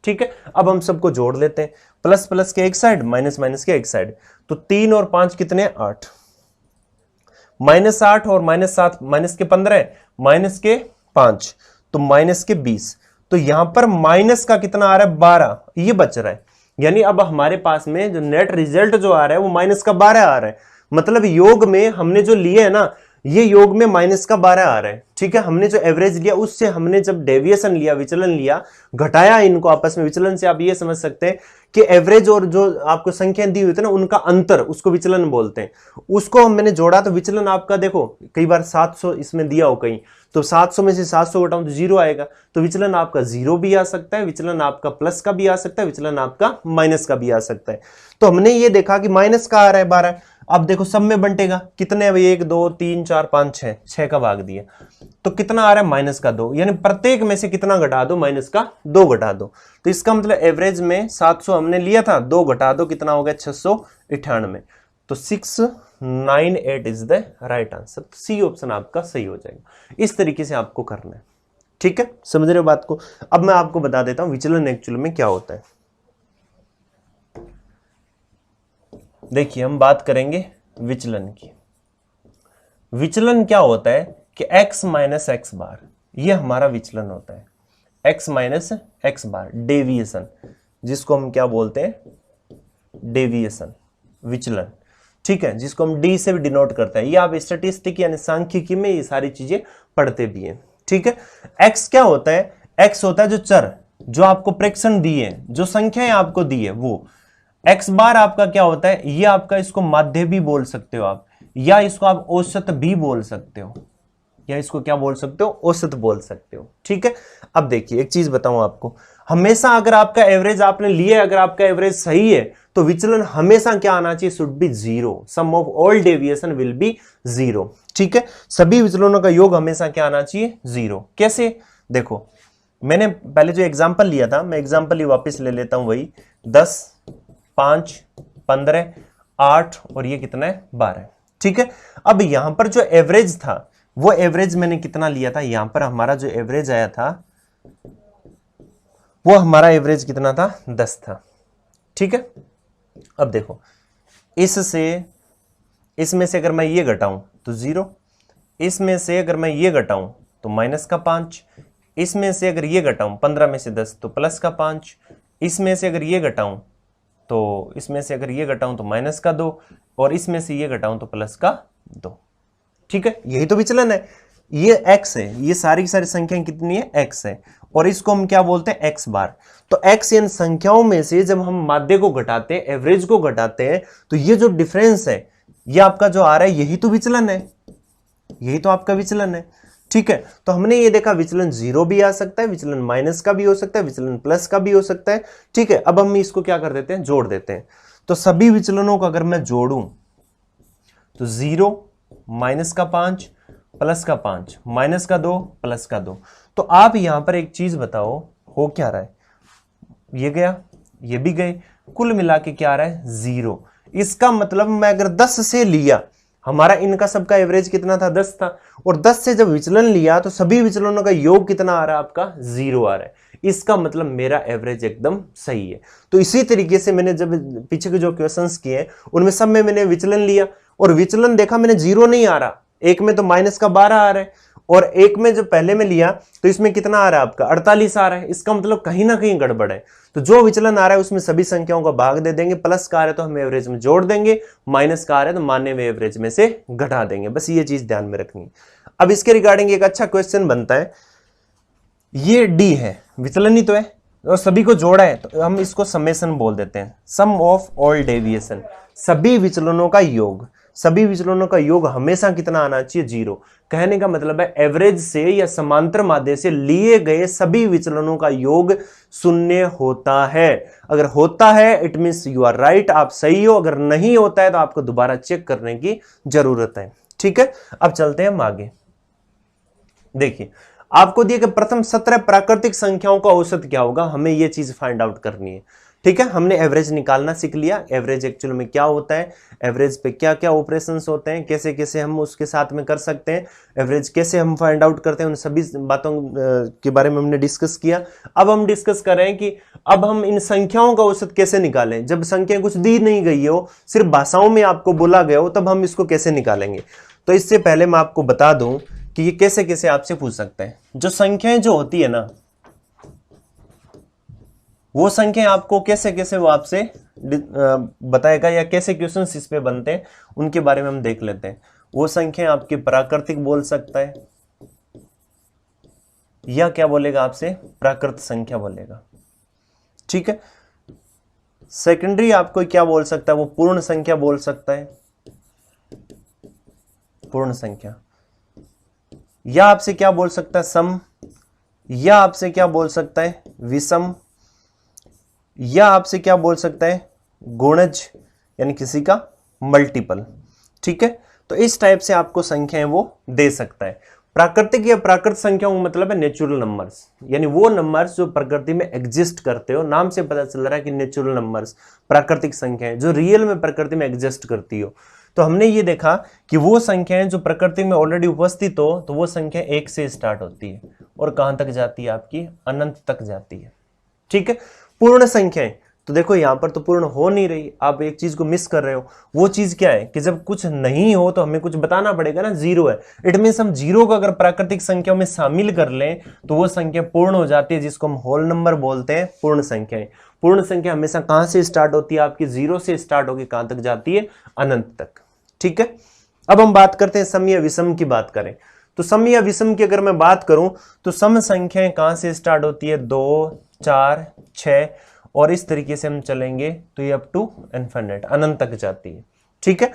ठीक है, अब हम सबको जोड़ लेते हैं, प्लस प्लस के एक साइड, माइनस माइनस के एक साइड, तो 3 और 5 कितने 8, -8 और -7, माइनस के 15, माइनस के 5 तो माइनस के 20। तो यहां पर माइनस का कितना आ रहा है 12, ये बच रहा है। यानी अब हमारे पास में जो नेट रिजल्ट जो आ रहा है वो माइनस का 12 आ रहा है। मतलब योग में हमने जो लिए है ना, ये योग में माइनस का 12 आ रहा है। ठीक है, हमने जो एवरेज लिया उससे हमने जब डेविएशन लिया, विचलन लिया, घटाया इनको आपस में, विचलन से आप ये समझ सकते हैं कि एवरेज और जो आपको संख्या दी हुई थी ना उनका अंतर, उसको विचलन बोलते हैं। उसको मैंने जोड़ा तो विचलन आपका देखो, कई बार 700 इसमें दिया हो कहीं, तो 700 में से 700 घटाऊं तो 0 आएगा। तो विचलन आपका 0 भी आ सकता है, विचलन आपका प्लस का भी आ सकता है, विचलन आपका माइनस का भी आ सकता है। तो हमने ये देखा कि माइनस का आ रहा है 12। अब देखो सब में बंटेगा, कितने 1 2 3 4 5 6 का भाग दिया, तो कितना आ रहा है माइनस का 2। यानी प्रत्येक में से कितना घटा दो, माइनस का 2 घटा दो। तो इसका मतलब एवरेज में 700 हमने लिया था, 2 घटा दो, कितना हो गया 698। तो 698 is the right answer. C option आपका सही हो जाएगा। इस तरीके से आपको करना है। ठीक है, समझ रहे हो बात को। अब मैं आपको बता देता हूं विचलन एक्चुअल में क्या होता है। देखिए हम बात करेंगे विचलन की। विचलन क्या होता है कि x माइनस एक्स बार, ये हमारा विचलन होता है। x माइनस एक्स बार, डेविएशन, जिसको हम क्या बोलते हैं, डेविएशन, विचलन। ठीक है, जिसको हम d से भी डिनोट करते हैं। ये आप स्टैटिस्टिक यानी सांख्यिकी में ये सारी चीजें पढ़ते भी हैं। ठीक है, x क्या होता है, x होता है जो चर, जो आपको प्रेक्षण दिए, जो संख्याएं आपको दी है वो। x बार आपका क्या होता है, ये आपका, इसको माध्य भी बोल सकते हो आप, या इसको आप औसत भी बोल सकते हो, या इसको क्या बोल सकते हो, औसत बोल सकते हो। ठीक है, अब देखिए एक चीज बताऊं आपको, हमेशा अगर आपका एवरेज आपने लिया, अगर आपका एवरेज सही है तो विचलन हमेशा क्या आना चाहिए, should be 0। Sum of all deviation will be 0। ठीक है, सभी विचलनों का योग हमेशा क्या आना चाहिए, 0। कैसे, देखो मैंने पहले जो एग्जाम्पल लिया था, मैं एग्जाम्पल ही वापस ले लेता हूं, वही 10 5 15 8 और ये कितना है 12। ठीक है, अब यहां पर जो एवरेज था वो एवरेज मैंने कितना लिया था, यहां पर हमारा जो एवरेज आया था वो हमारा एवरेज कितना था, 10 था। ठीक है, अब देखो इसमें से अगर मैं ये घटाऊं तो 0, इसमें से अगर मैं ये घटाऊं तो माइनस का 5, इसमें से अगर ये घटाऊं 15 में से 10 तो प्लस का 5, इसमें से अगर ये घटाऊं तो इसमें से अगर ये घटाऊं तो माइनस का 2, और इसमें से ये घटाऊं तो प्लस का 2। ठीक है, यही तो विचलन है। ये x है, ये सारी की सारी संख्याएं कितनी है, x है, और इसको हम क्या बोलते हैं, x बार। तो x इन संख्याओं में से जब हम माध्य को घटाते हैं, एवरेज को घटाते हैं, तो ये जो डिफरेंस है ये आपका जो आ रहा है यही तो विचलन है, यही तो आपका विचलन है। ठीक है, तो हमने ये देखा विचलन 0 भी आ सकता है, विचलन माइनस का भी हो सकता है, विचलन प्लस का भी हो सकता है। ठीक है, अब हम इसको क्या कर देते हैं, जोड़ देते हैं। तो सभी विचलनों को अगर मैं जोड़ूं तो 0 माइनस का 5 प्लस का 5 माइनस का 2 प्लस का 2। तो आप यहां पर एक चीज बताओ, हो क्या रहा है, ये गया ये भी गए, कुल मिला के क्या आ रहा है, 0। इसका मतलब मैं अगर 10 से लिया, हमारा इनका सबका एवरेज कितना था, 10 था, और 10 से जब विचलन लिया तो सभी विचलनों का योग कितना आ रहा है, आपका 0 आ रहा है। इसका मतलब मेरा एवरेज एकदम सही है। तो इसी तरीके से मैंने जब पीछे के जो क्वेश्चंस किए उनमें सब में मैंने विचलन लिया और विचलन देखा मैंने 0 नहीं आ रहा, एक में तो माइनस का 12 आ रहा है और एक में जो पहले में लिया तो इसमें कितना आ रहा है आपका 48 आ रहा है, इसका मतलब कहीं ना कहीं गड़बड़ है। तो जो विचलन आ रहा है उसमें सभी संख्याओं का भाग दे देंगे, प्लस का आ रहा है तो हम एवरेज में जोड़ देंगे, माइनस का आ रहा है तो मान्य में एवरेज में से घटा देंगे। बस ये चीज ध्यान में रखनी है। अब इसके रिगार्डिंग एक अच्छा क्वेश्चन बनता है, ये डी है, विचलन ही तो है और सभी को जोड़ा है तो हम इसको समेशन बोल देते हैं, सम ऑफ ऑल डेविएशन, सभी विचलनों का योग। सभी विचलनों का योग हमेशा कितना आना चाहिए? 0। कहने का मतलब है एवरेज से या समांतर माध्य से लिए गए सभी विचलनों का योग 0 होता है। अगर होता है it means you are right, आप सही हो। अगर नहीं होता है तो आपको दोबारा चेक करने की जरूरत है। ठीक है, अब चलते हैं हम आगे। देखिए आपको दिए कि प्रथम 17 प्राकृतिक संख्याओं का औसत क्या होगा, हमें यह चीज फाइंड आउट करनी है। ठीक है, हमने एवरेज निकालना सीख लिया, एवरेज एक्चुअल में क्या होता है, एवरेज पे क्या क्या ऑपरेशंस होते हैं, कैसे कैसे हम उसके साथ में कर सकते हैं, एवरेज कैसे हम फाइंड आउट करते हैं, उन सभी बातों के बारे में हमने डिस्कस किया। अब हम डिस्कस कर रहे हैं कि अब हम इन संख्याओं का औसत कैसे निकालें। जब संख्या कुछ दी नहीं गई हो, सिर्फ भाषाओं में आपको बोला गया हो, तब हम इसको कैसे निकालेंगे। तो इससे पहले मैं आपको बता दूं कि ये कैसे कैसे आपसे पूछ सकते हैं। जो संख्याएं जो होती है ना, वो संख्या आपको कैसे कैसे वो आपसे बताएगा या कैसे क्वेश्चंस इस पे बनते हैं उनके बारे में हम देख लेते हैं। वो संख्या आपकी प्राकृतिक बोल सकता है या क्या बोलेगा आपसे, प्राकृत संख्या बोलेगा। ठीक है, सेकेंडरी आपको क्या बोल सकता है, वो पूर्ण संख्या बोल सकता है, पूर्ण संख्या। या आपसे क्या बोल सकता है, सम। या आपसे क्या बोल सकता है, विषम। या आपसे क्या बोल सकता है, गुणज, यानी किसी का मल्टीपल। ठीक है, तो इस टाइप से आपको संख्याएं वो दे सकता है। प्राकृतिक या प्राकृत संख्याओं का मतलब है नेचुरल नंबर्स, यानी वो नंबर्स जो प्रकृति में एग्जिस्ट करते हो। नाम से पता चल रहा है कि नेचुरल नंबर्स प्राकृतिक संख्याएं जो रियल में प्रकृति में एग्जिस्ट करती हो। तो हमने ये देखा कि वो संख्याएं जो प्रकृति में ऑलरेडी उपस्थित हो, तो वो संख्या 1 से स्टार्ट होती है और कहां तक जाती है, आपकी अनंत तक जाती है। ठीक है, पूर्ण संख्याएं तो देखो यहां पर तो पूर्ण हो नहीं रही, आप एक चीज को मिस कर रहे हो। वो चीज क्या है कि जब कुछ नहीं हो तो हमें कुछ बताना पड़ेगा ना, 0 है, इट मींस हम 0 को अगर प्राकृतिक संख्याओं में शामिल कर लें तो वो संख्या पूर्ण हो जाती है, जिसको हम होल नंबर बोलते हैं, पूर्ण संख्याएं। पूर्ण संख्या हमेशा कहां से स्टार्ट होती है, आपकी 0 से स्टार्ट होकर कहां तक जाती है, अनंत तक। ठीक है, अब हम बात करते हैं सम या विषम की बात करें तो सम या विषम की अगर मैं बात करूं तो सम संख्याएं कहां से स्टार्ट होती है, 2, 4, 6 और इस तरीके से हम चलेंगे तो ये अप टू इनफिनिट, अनंत तक जाती है। ठीक है,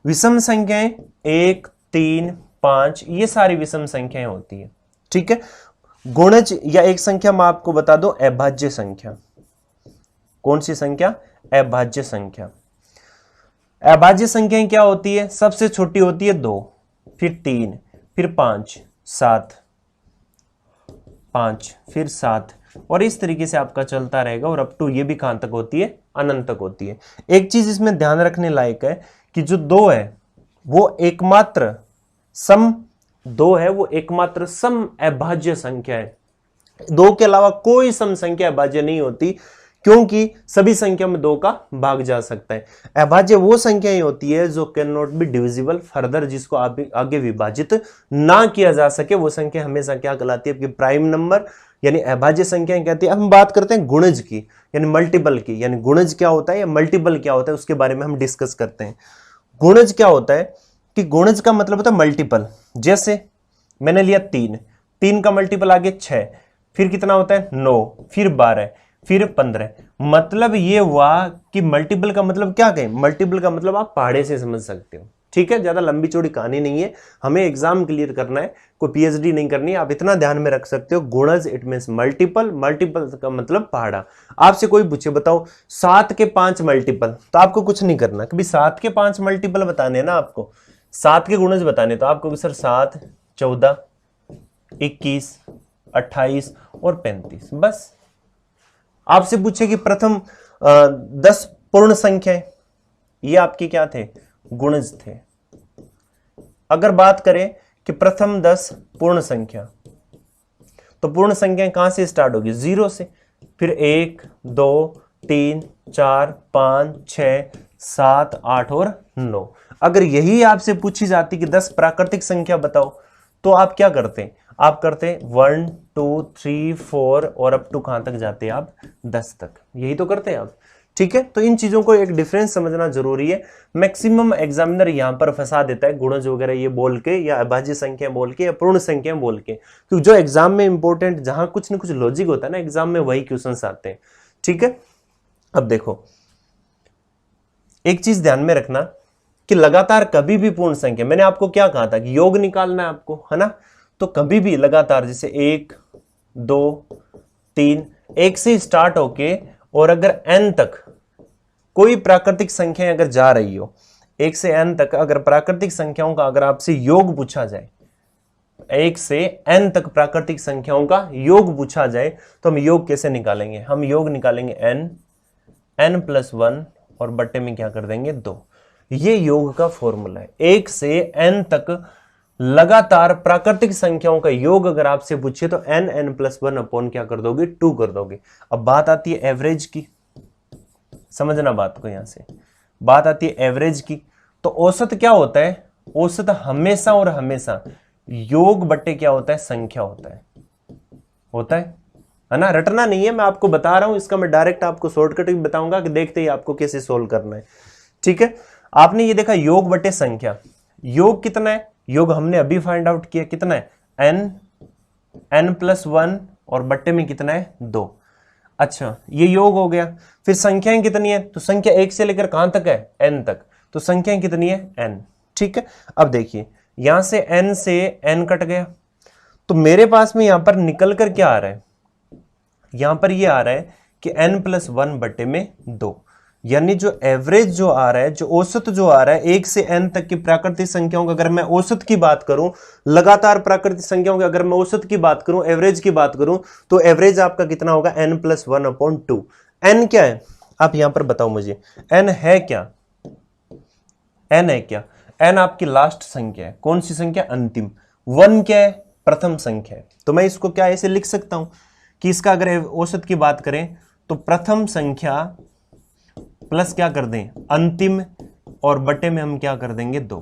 विषम संख्याएं 1, 3, 5 ये सारी विषम संख्याएं होती है। ठीक है, गुणज या एक संख्या मैं आपको बता दूं, अभाज्य संख्या। कौन सी संख्या, अभाज्य संख्या। अभाज्य संख्याएं क्या होती है, सबसे छोटी होती है 2, फिर 3, फिर 5, 7, 5, फिर 7 और इस तरीके से आपका चलता रहेगा और अप टू ये भी कहां तक होती है, अनंत तक होती है। एक चीज इसमें ध्यान रखने लायक है कि जो 2 है वो एकमात्र सम, 2 है वो एकमात्र सम अभाज्य संख्या है। 2 के अलावा कोई सम संख्या अभाज्य नहीं होती, क्योंकि सभी संख्या में 2 का भाग जा सकता है। अभाज्य वो संख्या ही होती है जो can not be divisible further, जिसको आगे विभाजित ना किया जा सके, वो संख्या हमेशा क्या कहलाती है, आपकी प्राइम नंबर, यानी अभाज्य संख्याएं कहती है। अब हम बात करते हैं गुणज की, यानी मल्टीपल की, यानी गुणज क्या होता है या मल्टीपल क्या होता है उसके बारे में हम डिस्कस करते हैं। गुणज क्या होता है कि गुणज का मतलब होता है मल्टीपल। जैसे मैंने लिया 3, 3 का मल्टीपल आगे 6, फिर कितना होता है 9, फिर 12, फिर 15। मतलब ये हुआ कि मल्टीपल का मतलब क्या कहें, मल्टीपल का मतलब आप पहाड़े से समझ सकते हो। ठीक है, ज्यादा लंबी चौड़ी कहानी नहीं है, हमें एग्जाम क्लियर करना है, कोई पीएचडी नहीं करनी है। आप इतना ध्यान में रख सकते हो, गुणज इट मींस मल्टीपल, मल्टीपल का मतलब पहाड़ा। आपसे कोई पूछे बताओ 7 के 5 मल्टीपल, तो आपको कुछ नहीं करना, कभी 7 के 5 मल्टीपल बताने ना, आपको 7 के गुणज बताने, तो आपको सर 7, 14, 21, 28 और 35, बस। आपसे पूछे कि प्रथम 10 पूर्ण संख्याएं, ये आपके क्या थे, गुणज थे। अगर बात करें कि प्रथम 10 पूर्ण संख्या, तो पूर्ण संख्या कहां से स्टार्ट होगी, 0 से, फिर 1, 2, 3, 4, 5, 6, 7, 8 और 9। अगर यही आपसे पूछी जाती कि 10 प्राकृतिक संख्या बताओ, तो आप क्या करते हैं, आप करते 1 2 3 4 और अप टू कहां तक जाते हैं आप 10 तक, यही तो करते हैं आप। ठीक है, तो इन चीजों को एक डिफरेंस समझना जरूरी है। मैक्सिमम एग्जामिनर यहां पर फंसा देता है गुणज वगैरह ये बोल के, या अभाज्य संख्या बोल के, या पूर्ण संख्या बोल के, क्योंकि जो एग्जाम में इंपॉर्टेंट जहां कुछ न कुछ लॉजिक होता है ना, एग्जाम में वही क्वेश्चंस आते हैं। ठीक है, अब देखो एक चीज ध्यान में रखना कि लगातार कभी भी पूर्ण संख्या, मैंने आपको क्या कहा था कि योग निकालना है आपको, है ना, तो कभी भी लगातार जैसे 1 2 3 1 से स्टार्ट होके और अगर n तक कोई प्राकृतिक संख्या अगर जा रही हो, 1 से n तक अगर प्राकृतिक संख्याओं का अगर आपसे योग पूछा जाए, 1 से n तक प्राकृतिक संख्याओं का योग पूछा जाए, तो हम योग कैसे निकालेंगे, हम योग निकालेंगे n+1 और बट्टे में क्या कर देंगे 2। ये योग का फॉर्मूला है। 1 से n तक लगातार प्राकृतिक संख्याओं का योग अगर आपसे पूछे तो n+1 अपॉन क्या कर दोगे 2 कर दोगे। अब बात आती है एवरेज की, समझना बात को, यहां से बात आती है एवरेज की। तो औसत क्या होता है, औसत हमेशा और हमेशा योग बट्टे क्या होता है संख्या होता है ना, रटना नहीं है, मैं आपको बता रहा हूं, इसका मैं डायरेक्ट आपको शॉर्टकट भी बताऊंगा कि देखते ही आपको कैसे सोल्व करना है। ठीक है, आपने ये देखा योग बटे संख्या, योग कितना है, योग हमने अभी फाइंड आउट किया कितना है n+1 और बट्टे में कितना है 2। अच्छा ये योग हो गया, फिर संख्याएं कितनी है, तो संख्या 1 से लेकर कहां तक है n तक, तो संख्याएं कितनी है n। ठीक है, अब देखिए यहां से n से n कट गया, तो मेरे पास में यहां पर निकल कर क्या आ रहा है, यहां पर ये आ रहा है कि n+1 बट्टे में 2, यानी जो एवरेज जो आ रहा है, जो औसत जो आ रहा है 1 से n तक की प्राकृतिक संख्याओं का अगर मैं औसत की बात करूं, लगातार प्राकृतिक संख्याओं की अगर मैं औसत की बात करूं, एवरेज की बात करूं, तो एवरेज आपका कितना होगा n+1/2। n क्या है आप यहां पर बताओ मुझे, n है क्या, n है क्या, n आपकी लास्ट संख्या है, कौन सी संख्या, अंतिम। 1 क्या है, प्रथम संख्या है। तो मैं इसको क्या ऐसे लिख सकता हूं कि इसका अगर औसत की बात करें तो प्रथम संख्या प्लस क्या कर दें अंतिम, और बट्टे में हम क्या कर देंगे 2।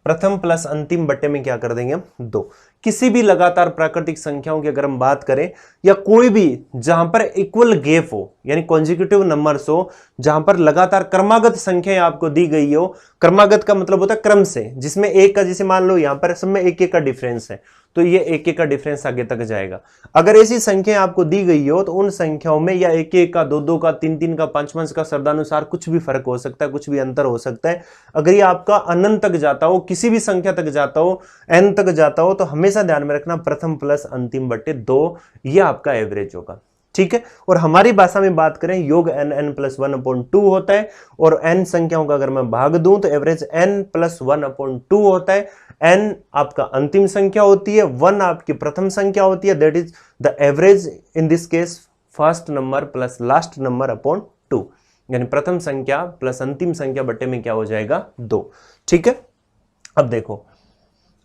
प्रथम प्लस अंतिम बट्टे में क्या कर देंगे हम 2। किसी भी लगातार प्राकृतिक संख्याओं की अगर हम बात करें, या कोई भी जहां पर इक्वल गैप हो, यानी कॉन्जिक्यूटिव नंबर्स हो, जहां पर लगातार क्रमागत संख्या आपको दी गई हो, क्रमागत का मतलब होता है क्रम से, जिसमें एक का, जैसे मान लो यहां पर सब में एक का डिफरेंस है, तो ये एक का डिफरेंस आगे तक जाएगा। अगर ऐसी संख्या आपको दी गई हो तो उन संख्याओं में या एक का, दो का, तीन का, पांच का शब्दानुसार कुछ भी फर्क हो सकता है, कुछ भी अंतर हो सकता है। अगर ये आपका अनंत तक जाता हो, किसी भी संख्या तक जाता हो, n तक जाता हो, तो हमेशा ध्यान में रखना प्रथम प्लस अंतिम बट्टे 2, ये आपका एवरेज होगा। ठीक है, और हमारी भाषा में बात करें योग n+1/2 होता है, और n संख्याओं का अगर मैं भाग दूं तो एवरेज n+1/2 होता है। n आपका अंतिम संख्या होती है, 1 आपकी प्रथम संख्या होती है, that is the average in this case first number plus last number upon 2, यानी प्रथम संख्या प्लस अंतिम संख्या बट्टे में क्या हो जाएगा 2। ठीक है, अब देखो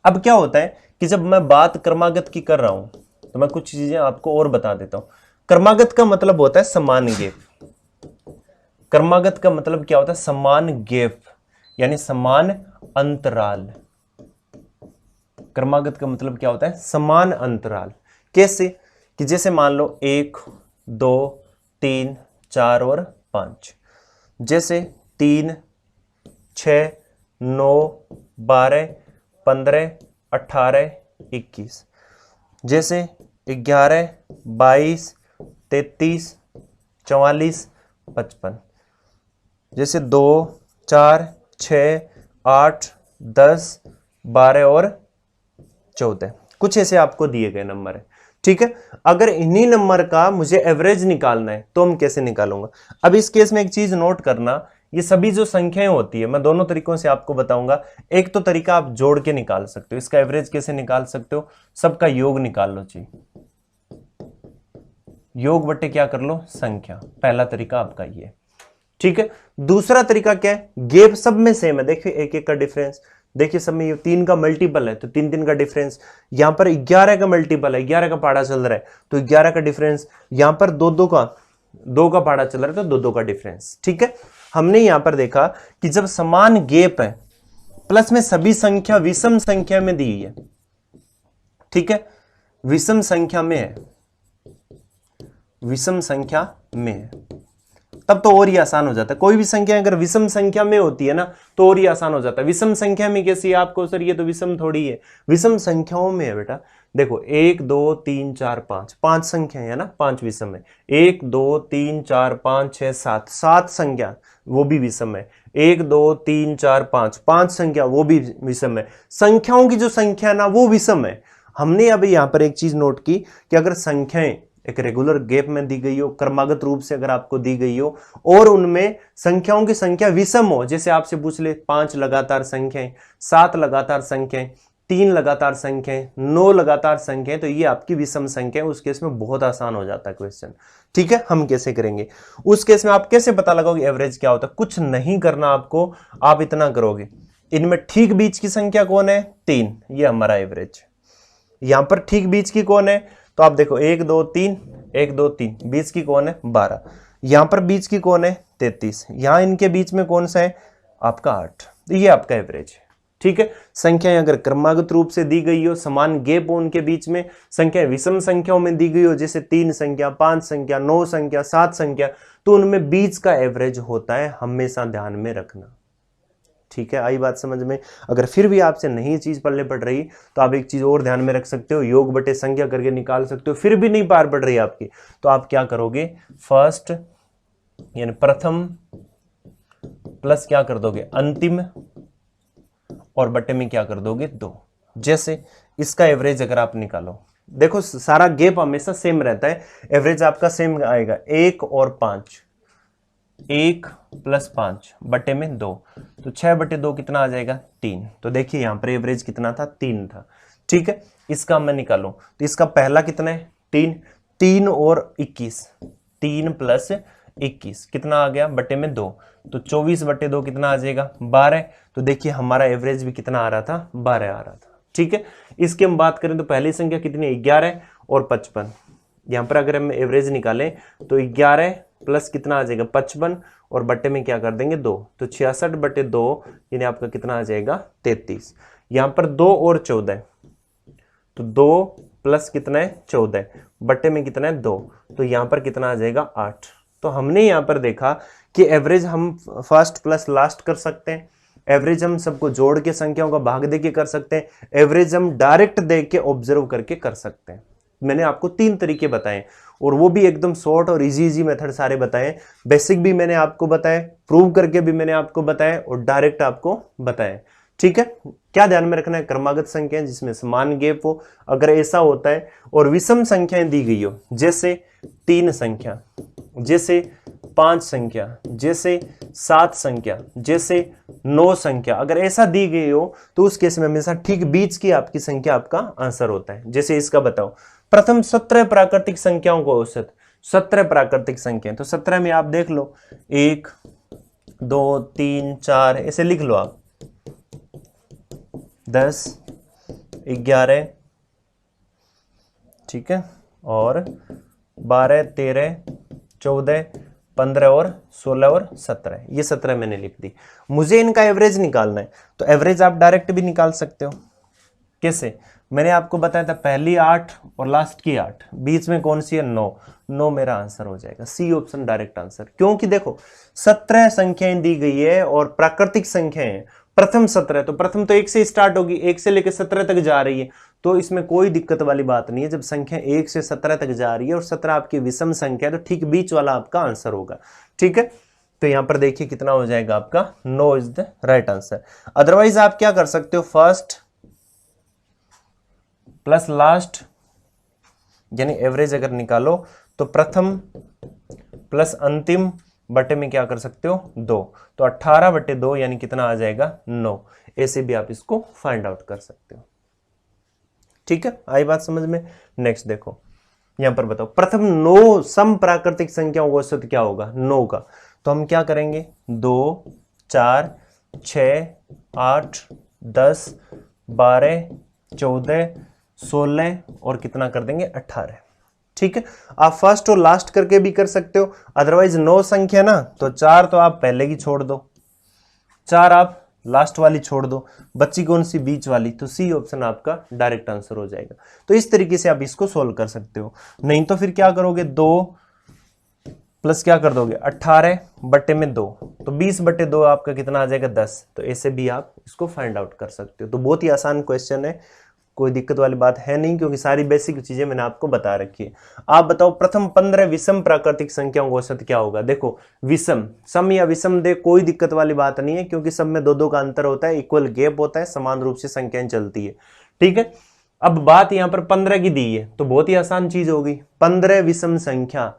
अब क्या होता है कि जब मैं बात क्रमागत की कर रहा हूं तो मैं कुछ चीजें आपको और बता देता हूं। क्रमागत का मतलब होता है समान गैप, क्रमागत का मतलब क्या होता है समान गैप, यानी समान अंतराल। क्रमागत का मतलब क्या होता है समान अंतराल। कैसे कि जैसे मान लो 1 2 3 4 और 5, जैसे 3 6 9 12 15 18 21, जैसे 11 22 33 44 55, जैसे 2 4 6 8 10 12 और 14, कुछ ऐसे आपको दिए गए नंबर है। ठीक है, अगर इन्हीं नंबर का मुझे एवरेज निकालना है तो हम कैसे निकालूंगा। अब इस केस में एक चीज नोट करना, ये सभी जो संख्याएं होती है मैं दोनों तरीकों से आपको बताऊंगा। एक तो तरीका आप जोड़ के निकाल सकते हो, इसका एवरेज कैसे निकाल सकते हो, सबका योग निकाल लो चाहिए, योग बट्टे क्या कर लो संख्या, पहला तरीका आपका ये। ठीक है, दूसरा तरीका क्या है, गैप सब में सेम है, देखिए एक एक का डिफरेंस, देखिए सब में ये 3 का मल्टीपल है तो 3 का डिफरेंस, यहां पर 11 का मल्टीपल है, 11 का पाड़ा चल रहा है तो 11 का डिफरेंस, यहां पर 2 का पाड़ा चल रहा है तो 2 का डिफरेंस। ठीक है, हमने यहां पर देखा कि जब समान गैप है, प्लस में सभी संख्या विषम संख्या में दी है, ठीक है, विषम संख्या में है, विषम संख्या में है, तब तो और ही आसान हो जाता है। कोई भी संख्या अगर विषम संख्या में होती है ना तो और ही आसान हो जाता है। विषम संख्या में कैसी है आपको, सर ये तो विषम थोड़ी है, विषम संख्याओं में है बेटा। देखो 1 2 3 4 5, 5 संख्या है ना, 5 विषम है। 1 2 3 4 5 6 7, 7 संख्या वो भी विषम है। 1 2 3 4 5, 5 संख्या वो भी विषम है। संख्याओं की जो संख्या ना वो विषम है। हमने अभी यहां पर एक चीज नोट की कि अगर संख्याएं एक रेगुलर गैप में दी गई हो, क्रमागत रूप से अगर आपको दी गई हो और उनमें संख्याओं की संख्या विषम हो, जैसे आपसे पूछ ले 5 लगातार संख्याएं, 7 लगातार संख्याएं, 3 लगातार संख्याएं, 9 लगातार संख्याएं, तो ये आपकी विषम संख्या है। उस केस में बहुत आसान हो जाता है क्वेश्चन। ठीक है, हम कैसे करेंगे उस केस में, आप कैसे पता लगाओगे एवरेज क्या होता है? कुछ नहीं करना आपको, आप इतना करोगे, इनमें ठीक बीच की संख्या कौन है? 3, ये हमारा एवरेज। यहां पर ठीक बीच की कौन है? तो आप देखो 1 2 3, 1 2 3, बीच की कौन है? 12। यहां पर बीच की कौन है? 33। यहां इनके बीच में कौन सा है? आपका 8। तो ये आपका एवरेज है। ठीक है, संख्याएं अगर क्रमागत रूप से दी गई हो, समान गैप हो उनके बीच में, संख्याएं विषम संख्याओं में दी गई हो, जैसे 3 संख्या, 5 संख्या, 9 संख्या, 7 संख्या, तो उनमें बीच का एवरेज होता है, हमेशा ध्यान में रखना। ठीक है, आई बात समझ में? अगर फिर भी आपसे नहीं चीज पल्ले पड़ रही तो आप एक चीज और ध्यान में रख सकते हो, योग बटे संख्या करके निकाल सकते हो। फिर भी नहीं पार पड़ रही आपकी, तो आप क्या करोगे? फर्स्ट यानी प्रथम प्लस क्या कर दोगे? अंतिम, और बटे में क्या कर दोगे? 2। जैसे इसका एवरेज अगर आप निकालो, देखो सारा गैप हमेशा सेम रहता है, एवरेज आपका सेम आएगा। 1 और 5, 1 + 5 बटे में 2, तो 6 बटे 2 कितना आ जाएगा? 3। तो देखिए यहां पर एवरेज कितना था? 3 था। ठीक है, इसका मैं निकालूं तो इसका पहला कितना है? 3, 3 और 21, 3 + 21 कितना आ गया? बटे में 2, तो 24 बटे 2 कितना आ जाएगा? 12। तो देखिए हमारा एवरेज भी कितना आ रहा था? 12 आ रहा था। ठीक है, इसकी हम बात करें तो पहली संख्या कितनी है? 11 और 55। यहां पर अगर हम एवरेज निकालें तो 11 प्लस कितना आ जाएगा? 55, और बटे में क्या कर देंगे? 2, तो 66 बटे 2 यानी आपका कितना आ जाएगा? 33। यहां पर 2 और 14, तो 2 प्लस कितना है? 14, बटे में कितना है? 2, तो यहां पर कितना आ जाएगा? 8। तो हमने यहां पर देखा कि एवरेज हम फर्स्ट प्लस लास्ट कर सकते हैं, एवरेज हम सबको जोड़ के संख्याओं का भाग दे के कर सकते हैं, एवरेज हम डायरेक्ट देख के ऑब्जर्व करके कर सकते हैं। मैंने आपको 3 तरीके बताए और वो भी एकदम शॉर्ट और इजी मेथड सारे बताए। बेसिक भी मैंने आपको बताए, प्रूव करके भी मैंने आपको बताया और डायरेक्ट आपको बताया। ठीक है, क्या ध्यान में रखना है? क्रमागत संख्याएं जिसमें समान गैप हो, अगर ऐसा होता है, और विषम संख्याएं दी गई हो, जैसे 3 संख्या, जैसे 5 संख्या, जैसे 7 संख्या, जैसे 9 संख्या, अगर ऐसा दी गई हो तो उस केस में हमेशा ठीक बीच की आपकी संख्या आपका आंसर होता है। जैसे इसका बताओ, प्रथम 17 प्राकृतिक संख्याओं को औसत, 17 प्राकृतिक संख्या, तो 17 में आप देख लो 1 2 3 4 ऐसे लिख लो आप, 10 11, ठीक है, और 12 13 14 15 और 16 और 17, ये 17 मैंने लिख दी। मुझे इनका एवरेज निकालना है, तो एवरेज आप डायरेक्ट भी निकाल सकते हो। कैसे? मैंने आपको बताया था पहली 8 और लास्ट की 8, बीच में कौन सी है? 9, 9 मेरा आंसर हो जाएगा। सी ऑप्शन डायरेक्ट आंसर, क्योंकि देखो 17 संख्याएं दी गई है और प्राकृतिक संख्याएं प्रथम 17, तो प्रथम तो 1 से स्टार्ट होगी, 1 से लेकर 17 तक जा रही है, तो इसमें कोई दिक्कत वाली बात नहीं है। जब संख्या 1 से 17 तक जा रही है और 17 आपकी विषम संख्या है, तो ठीक बीच वाला आपका आंसर होगा। ठीक है, तो यहां पर देखिए कितना हो जाएगा आपका? 9 is the right answer. Otherwise आप क्या कर सकते हो? फर्स्ट प्लस लास्ट यानी एवरेज अगर निकालो तो प्रथम प्लस अंतिम बटे में क्या कर सकते हो? 2, तो 18 बटे 2 यानी कितना आ जाएगा? 9। ऐसे भी आप इसको फाइंड आउट कर सकते हो। ठीक है, आई बात समझ में? नेक्स्ट देखो, यहां पर बताओ प्रथम 9 सम प्राकृतिक संख्याओं का औसत क्या होगा? 9 का, तो हम क्या करेंगे? 2 4 6 8 10 12 14 16 और कितना कर देंगे? 18। ठीक है, आप फर्स्ट और लास्ट करके भी कर सकते हो। अदरवाइज 9 संख्या ना, तो 4 तो आप पहले की छोड़ दो, 4 आप लास्ट वाली छोड़ दो, बच्ची कौन सी, बीच वाली, तो सी ऑप्शन आपका डायरेक्ट आंसर हो जाएगा। तो इस तरीके से आप इसको सोल्व कर सकते हो। नहीं तो फिर क्या करोगे, 2 प्लस क्या कर दोगे 18 बट्टे में 2, तो 20 बट्टे 2 आपका कितना आ जाएगा 10। तो ऐसे भी आप इसको फाइंड आउट कर सकते हो। तो बहुत ही आसान क्वेश्चन है, कोई दिक्कत वाली बात है नहीं, क्योंकि सारी बेसिक चीजें मैंने आपको बता रखी है। आप बताओ प्रथम 15 विषम प्राकृतिक संख्याओं का औसत क्या होगा। देखो विषम, सम या विषम दे कोई दिक्कत वाली बात नहीं है, क्योंकि सब में 2-2 का अंतर होता है, इक्वल गैप होता है, समान रूप से संख्याएं चलती है। ठीक है, अब बात यहां पर 15 की दी है, तो बहुत ही आसान चीज होगी, 15 विषम संख्या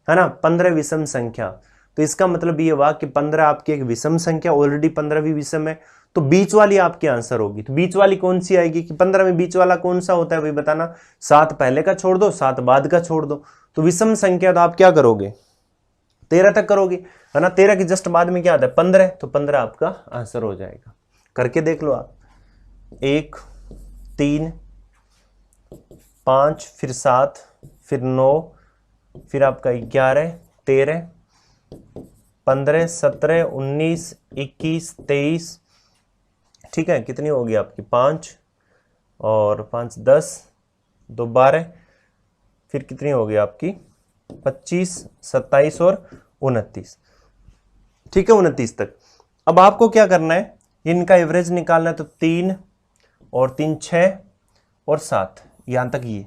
है ना, 15 विषम संख्या। तो इसका मतलब ये हुआ कि 15 आपकी एक विषम संख्या, ऑलरेडी 15 भी विषम है, तो बीच वाली आपकी आंसर होगी। तो बीच वाली कौन सी आएगी कि 15 में बीच वाला कौन सा होता है भाई बताना, 7 पहले का छोड़ दो, 7 बाद का छोड़ दो। तो विषम संख्या तो आप क्या करोगे, 13 तक करोगे, है ना। 13 के जस्ट बाद में क्या आता है 15, तो 15 आपका आंसर हो जाएगा। करके देख लो आप, 1 3 5 फिर 7 फिर 9 फिर आपका 11 13 15 17 19 21 23, ठीक है, कितनी होगी आपकी 5 और 5 10 2 12, फिर कितनी होगी आपकी 25 27 और 29, ठीक है 29 तक। अब आपको क्या करना है, इनका एवरेज निकालना है। तो 3 और 3 6 और 7, यहां तक ये,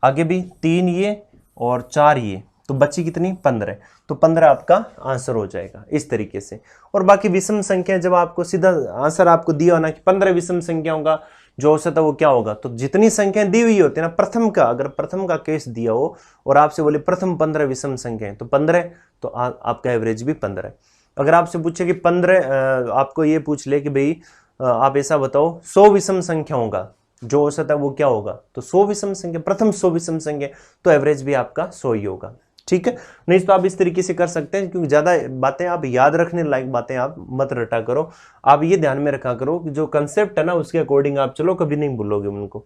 आगे भी 3 ये और 4 ये, तो बची कितनी 15, तो 15 आपका आंसर हो जाएगा इस तरीके से। और बाकी विषम संख्या, जब आपको सीधा आंसर आपको दिया होना कि 15 विषम संख्याओं का जो औसत है वो क्या होगा, तो जितनी संख्याएं दी हुई होती है ना, प्रथम का अगर प्रथम का केस दिया हो और आपसे बोले प्रथम 15 विषम संख्याएं, तो 15, तो आपका एवरेज भी 15। अगर आपसे पूछे कि 15, आपको ये पूछ ले कि भाई आप ऐसा बताओ 100 विषम संख्याओं का जो औसत है वो क्या होगा, तो 100 विषम संख्या, प्रथम 100 विषम संख्या, तो एवरेज भी आपका 100 ही होगा। ठीक है, नहीं तो आप इस तरीके से कर सकते हैं, क्योंकि ज्यादा बातें आप याद रखने लायक बातें आप मत रटा करो। आप ये ध्यान में रखा करो कि जो कंसेप्ट है ना उसके अकॉर्डिंग आप चलो, कभी नहीं भूलोगे उनको।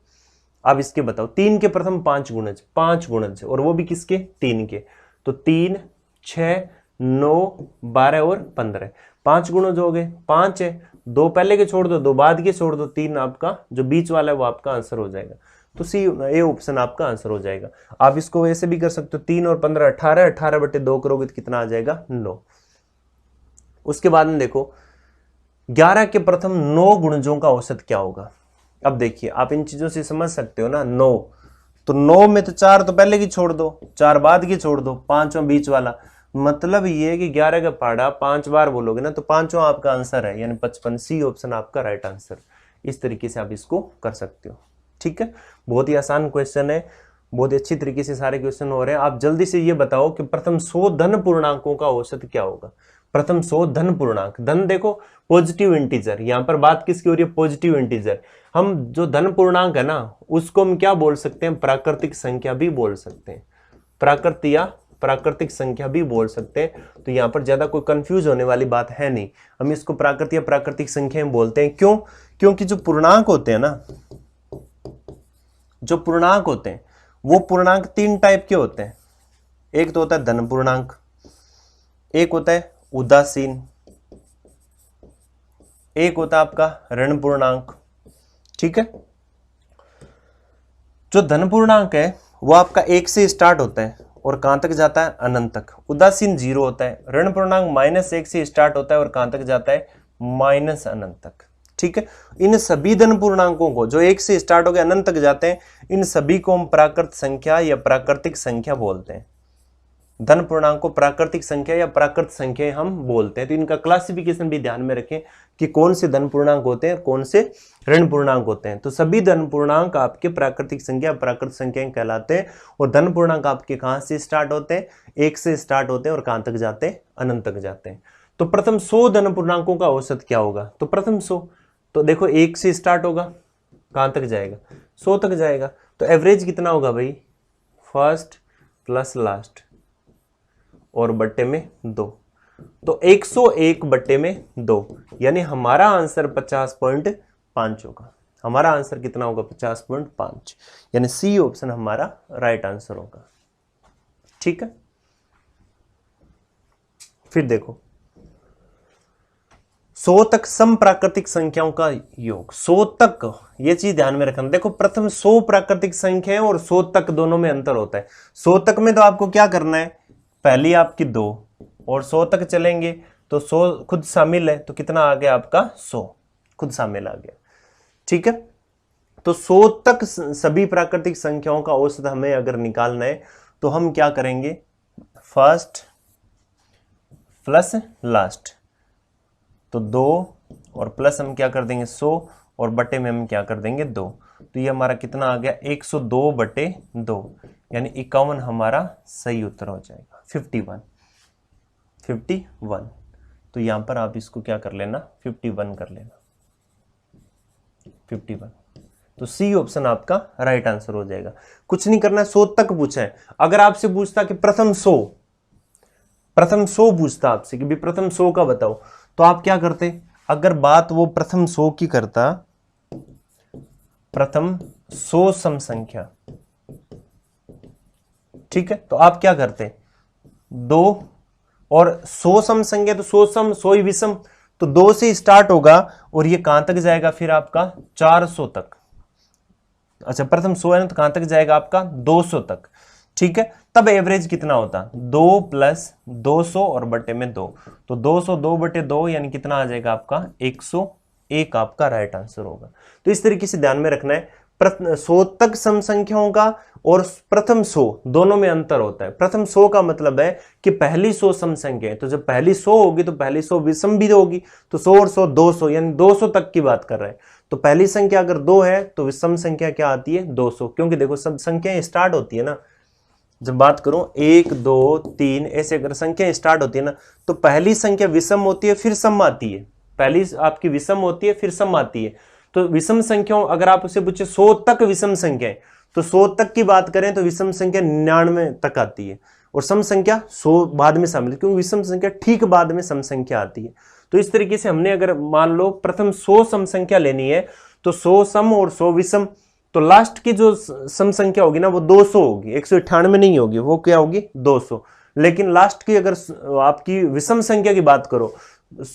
आप इसके बताओ 3 के प्रथम 5 गुणज, 5 गुणज, और वो भी किसके 3 के, तो 3 6 9 12 और 15, 5 गुणज हो गए, 5 है, 2 पहले के छोड़ दो, 2 बाद के छोड़ दो, 3 आपका जो बीच वाला है वो आपका आंसर हो जाएगा। तो सी ए ऑप्शन आपका आंसर हो जाएगा। आप इसको ऐसे भी कर सकते हो, 3 और 15 18, 18 बटे 2 करोगे तो कितना आ जाएगा 9। उसके बाद में देखो 11 के प्रथम 9 गुणजों का औसत क्या होगा। अब देखिए आप इन चीजों से समझ सकते हो ना, 9, तो 9 में तो 4 तो पहले की छोड़ दो, 4 बाद की छोड़ दो, 5वां बीच वाला, मतलब ये है कि 11 का पहाड़ा 5 बार बोलोगे ना तो 5वां आपका आंसर है, यानी 55। सी ऑप्शन आपका राइट आंसर। इस तरीके से आप इसको कर सकते हो। ठीक है, बहुत ही आसान क्वेश्चन है, बहुत ही अच्छी तरीके से सारे क्वेश्चन हो रहे हैं। आप जल्दी से ये बताओ कि प्रथम 100 धन पूर्णांकों का औसत क्या होगा। प्रथम 100 धन पूर्णांक, धन देखो पॉजिटिव इंटीजर, यहां पर बात किसकी हो रही है, पॉजिटिव इंटीजर। हम जो धन पूर्णांक है ना उसको हम क्या बोल सकते हैं, प्राकृतिक संख्या भी बोल सकते हैं, प्राकृत या प्राकृतिक संख्या भी बोल सकते हैं। तो यहां पर ज्यादा कोई कंफ्यूज होने वाली बात है नहीं, हम इसको प्राकृत या प्राकृतिक संख्या बोलते हैं। क्यों, क्योंकि जो पूर्णांक होते हैं ना, जो पूर्णांक होते हैं वो पूर्णांक 3 टाइप के होते हैं। एक तो होता है धन पूर्णांक, एक होता है उदासीन, एक होता है आपका ऋण पूर्णांक। ठीक है, जो धन पूर्णांक है वो आपका 1 से स्टार्ट होता है और कहां तक जाता है, अनंत तक। उदासीन 0 होता है। ऋण पूर्णांक -1 से स्टार्ट होता है और कहां तक जाता है, माइनस अनंत तक। ठीक है, इन सभी धन पूर्णांकों को जो 1 से स्टार्ट होकर अनंत तक जाते हैं, इन सभी को हम प्राकृत संख्या या प्राकृतिक संख्या बोलते हैं। धन पूर्णांक को प्राकृतिक संख्या या प्राकृत संख्या हम बोलते हैं। तो इनका क्लासिफिकेशन भी ध्यान में रखें कि कौन से धन पूर्णांक होते हैं, कौन से ऋण पूर्णांक होते हैं। तो सभी धन पूर्णांक आपके प्राकृतिक संख्या प्राकृत संख्या कहलाते हैं। और धन पूर्णांक आपके कहां से स्टार्ट होते हैं, 1 से स्टार्ट होते हैं और कहां तक जाते हैं, अनंत तक जाते हैं। तो प्रथम 100 धन पूर्णांकों का औसत क्या होगा, तो प्रथम 100, तो देखो 1 से स्टार्ट होगा, कहां तक जाएगा, 100 तक जाएगा। तो एवरेज कितना होगा भाई, फर्स्ट प्लस लास्ट और बट्टे में 2, तो 101 बट्टे में 2, यानी हमारा आंसर 50.5 होगा। हमारा आंसर कितना होगा, 50.5, यानी सी ऑप्शन हमारा राइट आंसर होगा। ठीक है, फिर देखो 100 तक सम प्राकृतिक संख्याओं का योग। 100 तक, ये चीज ध्यान में रखना। देखो प्रथम 100 प्राकृतिक संख्याएं और 100 तक दोनों में अंतर होता है। 100 तक में तो आपको क्या करना है, पहली आपकी 2 और 100 तक चलेंगे तो 100 खुद शामिल है, तो कितना आ गया आपका 100 खुद शामिल आ गया। ठीक है, तो 100 तक सभी प्राकृतिक संख्याओं का औसत हमें अगर निकालना है तो हम क्या करेंगे, फर्स्ट प्लस लास्ट, तो 2 और प्लस हम क्या कर देंगे 100 और बटे में हम क्या कर देंगे 2, तो ये हमारा कितना आ गया 102 बटे 2, यानी 51 हमारा सही उत्तर हो जाएगा। 51, तो यहां पर आप इसको क्या कर लेना 51 कर लेना, 51, तो सी ऑप्शन आपका राइट आंसर हो जाएगा। कुछ नहीं करना है, 100 तक पूछा है। अगर आपसे पूछता कि प्रथम 100 पूछता आपसे कि भी प्रथम 100 का बताओ, तो आप क्या करते, अगर बात वो प्रथम 100 की करता, प्रथम 100 सम संख्या, ठीक है, तो आप क्या करते 2 और 100 सम संख्या, तो 100 सम 100 ही विषम, तो 2 से स्टार्ट होगा और ये कहां तक जाएगा फिर आपका 400 तक। अच्छा प्रथम 100 है ना, तो कहां तक जाएगा आपका 200 तक। ठीक है, तब एवरेज कितना होता 2 प्लस 200 और बटे में 2, तो 202 बटे 2 यानी कितना आ जाएगा आपका 101 आपका राइट आंसर होगा। तो इस तरीके से ध्यान में रखना है, 100 तक सम संख्याओं का और प्रथम 100 दोनों में अंतर होता है। प्रथम 100 का मतलब है कि पहली 100 सम संख्या है, तो जब पहली 100 होगी तो पहली 100 विषम भी होगी, तो 100 और 100 200, यानी 200 तक की बात कर रहे हैं। तो पहली संख्या अगर 2 है तो विषम संख्या क्या आती है 200, क्योंकि देखो सब संख्याएं स्टार्ट होती है ना, जब बात करूं 1 2 3 ऐसे अगर संख्या स्टार्ट होती है ना, तो पहली संख्या विषम होती है फिर सम आती है, पहली आपकी विषम होती है फिर सम आती है। तो विषम संख्याओं अगर आप उसे पूछे 100 तक विषम संख्या है, तो 100 तक की बात करें तो विषम संख्या 99 तक आती है और सम संख्या 100 बाद में शामिल, क्योंकि विषम संख्या ठीक बाद में सम संख्या आती है। तो इस तरीके से हमने अगर मान लो प्रथम 100 सम संख्या लेनी है, तो 100 सम और 100 विषम, तो लास्ट की जो सम संख्या होगी ना वो 200 होगी, 198 नहीं होगी, वो क्या होगी 200। लेकिन लास्ट की अगर आपकी विषम संख्या की बात करो,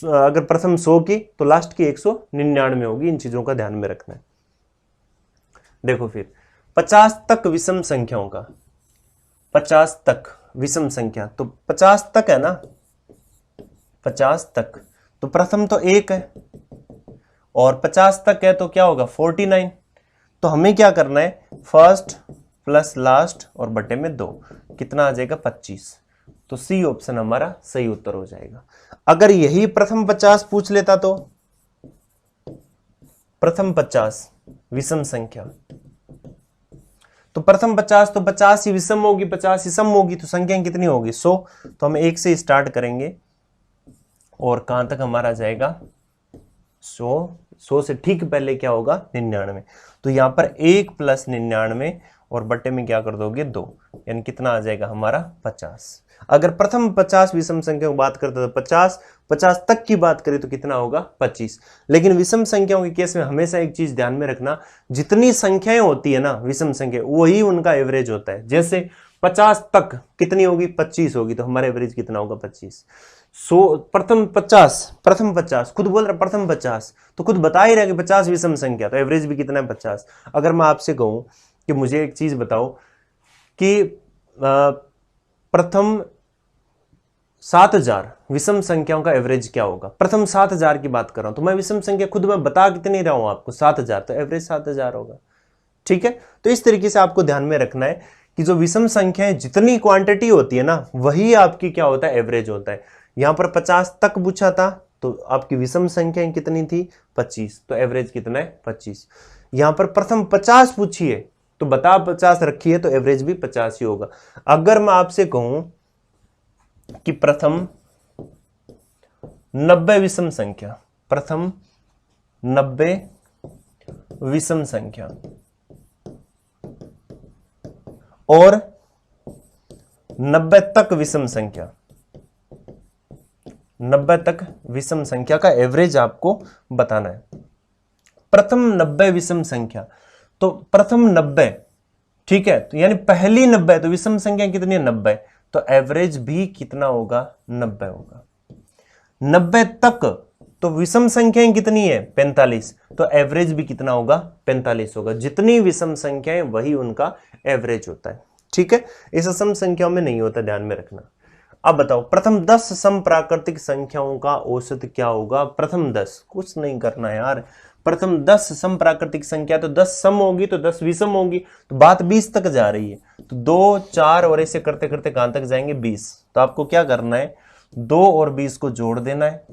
अगर प्रथम 100 की, तो लास्ट की 199 होगी। इन चीजों का ध्यान में रखना है। देखो फिर 50 तक विषम संख्याओं का, 50 तक विषम संख्या, तो 50 तक है ना, 50 तक, तो प्रथम तो 1 है और 50 तक है तो क्या होगा 49, तो हमें क्या करना है फर्स्ट प्लस लास्ट और बटे में 2, कितना आ जाएगा 25, तो सी ऑप्शन हमारा सही उत्तर हो जाएगा। अगर यही प्रथम 50 पूछ लेता तो प्रथम 50 विषम संख्या, तो प्रथम 50 तो 50 ही विषम होगी, 50 ही सम होगी, तो संख्या कितनी होगी 100, तो हम 1 से स्टार्ट करेंगे और कहां तक हमारा जाएगा 100 से ठीक पहले क्या होगा 99, तो यहां पर 1 प्लस 99 और बटे में क्या कर दोगे 2, यानी कितना आ जाएगा हमारा 50। अगर प्रथम 50 विषम संख्या की बात करते तो 50 तक की बात करें तो कितना होगा 25। लेकिन विषम संख्याओं के केस में हमेशा एक चीज ध्यान में रखना, जितनी संख्याएं होती है ना विषम संख्या, वही उनका एवरेज होता है। जैसे 50 तक कितनी होगी 25 होगी, तो हमारा एवरेज कितना होगा 25। प्रथम 50 खुद बोल रहा प्रथम 50, तो खुद बता ही रहा कि 50 विषम संख्या, तो एवरेज भी कितना है 50। अगर मैं आपसे कहूं कि मुझे एक चीज बताओ कि प्रथम 7000 विषम संख्याओं का एवरेज क्या होगा, प्रथम 7000 की बात कर रहा हूं, तो मैं विषम संख्या खुद मैं बता कितनी रहा हूं आपको 7000, तो एवरेज 7000 होगा। ठीक है, तो इस तरीके से आपको ध्यान में रखना है कि जो विषम संख्याएं जितनी क्वांटिटी होती है ना, वही आपकी क्या होता है एवरेज होता है। यहां पर 50 तक पूछा था तो आपकी विषम संख्याएं कितनी थी 25, तो एवरेज कितना है 25। यहां पर प्रथम 50 पूछिए तो बता 50 रखी है, तो एवरेज भी 50 ही होगा। अगर मैं आपसे कहूं कि प्रथम 90 विषम संख्या, प्रथम 90 विषम संख्या और 90 तक विषम संख्या, 90 तक विषम संख्या का एवरेज आपको बताना है। प्रथम 90 विषम संख्या, तो प्रथम 90, ठीक है, तो यानी पहली 90, तो विषम संख्या कितनी है 90, तो एवरेज भी कितना होगा 90 होगा। 90 तक तो विषम संख्याएं कितनी है 45, तो एवरेज भी कितना होगा 45 होगा। जितनी विषम संख्याएं वही उनका एवरेज होता है। ठीक है, इस सम संख्याओं में नहीं होता, ध्यान में रखना। अब बताओ प्रथम 10 सम प्राकृतिक संख्याओं का औसत क्या होगा। प्रथम 10, कुछ नहीं करना यार, प्रथम 10 सम प्राकृतिक संख्या, तो 10 सम होगी तो 10 विषम होगी, तो बात 20 तक जा रही है, तो 2 4 और ऐसे करते करते कहां तक जाएंगे 20। तो आपको क्या करना है, 2 और 20 को जोड़ देना है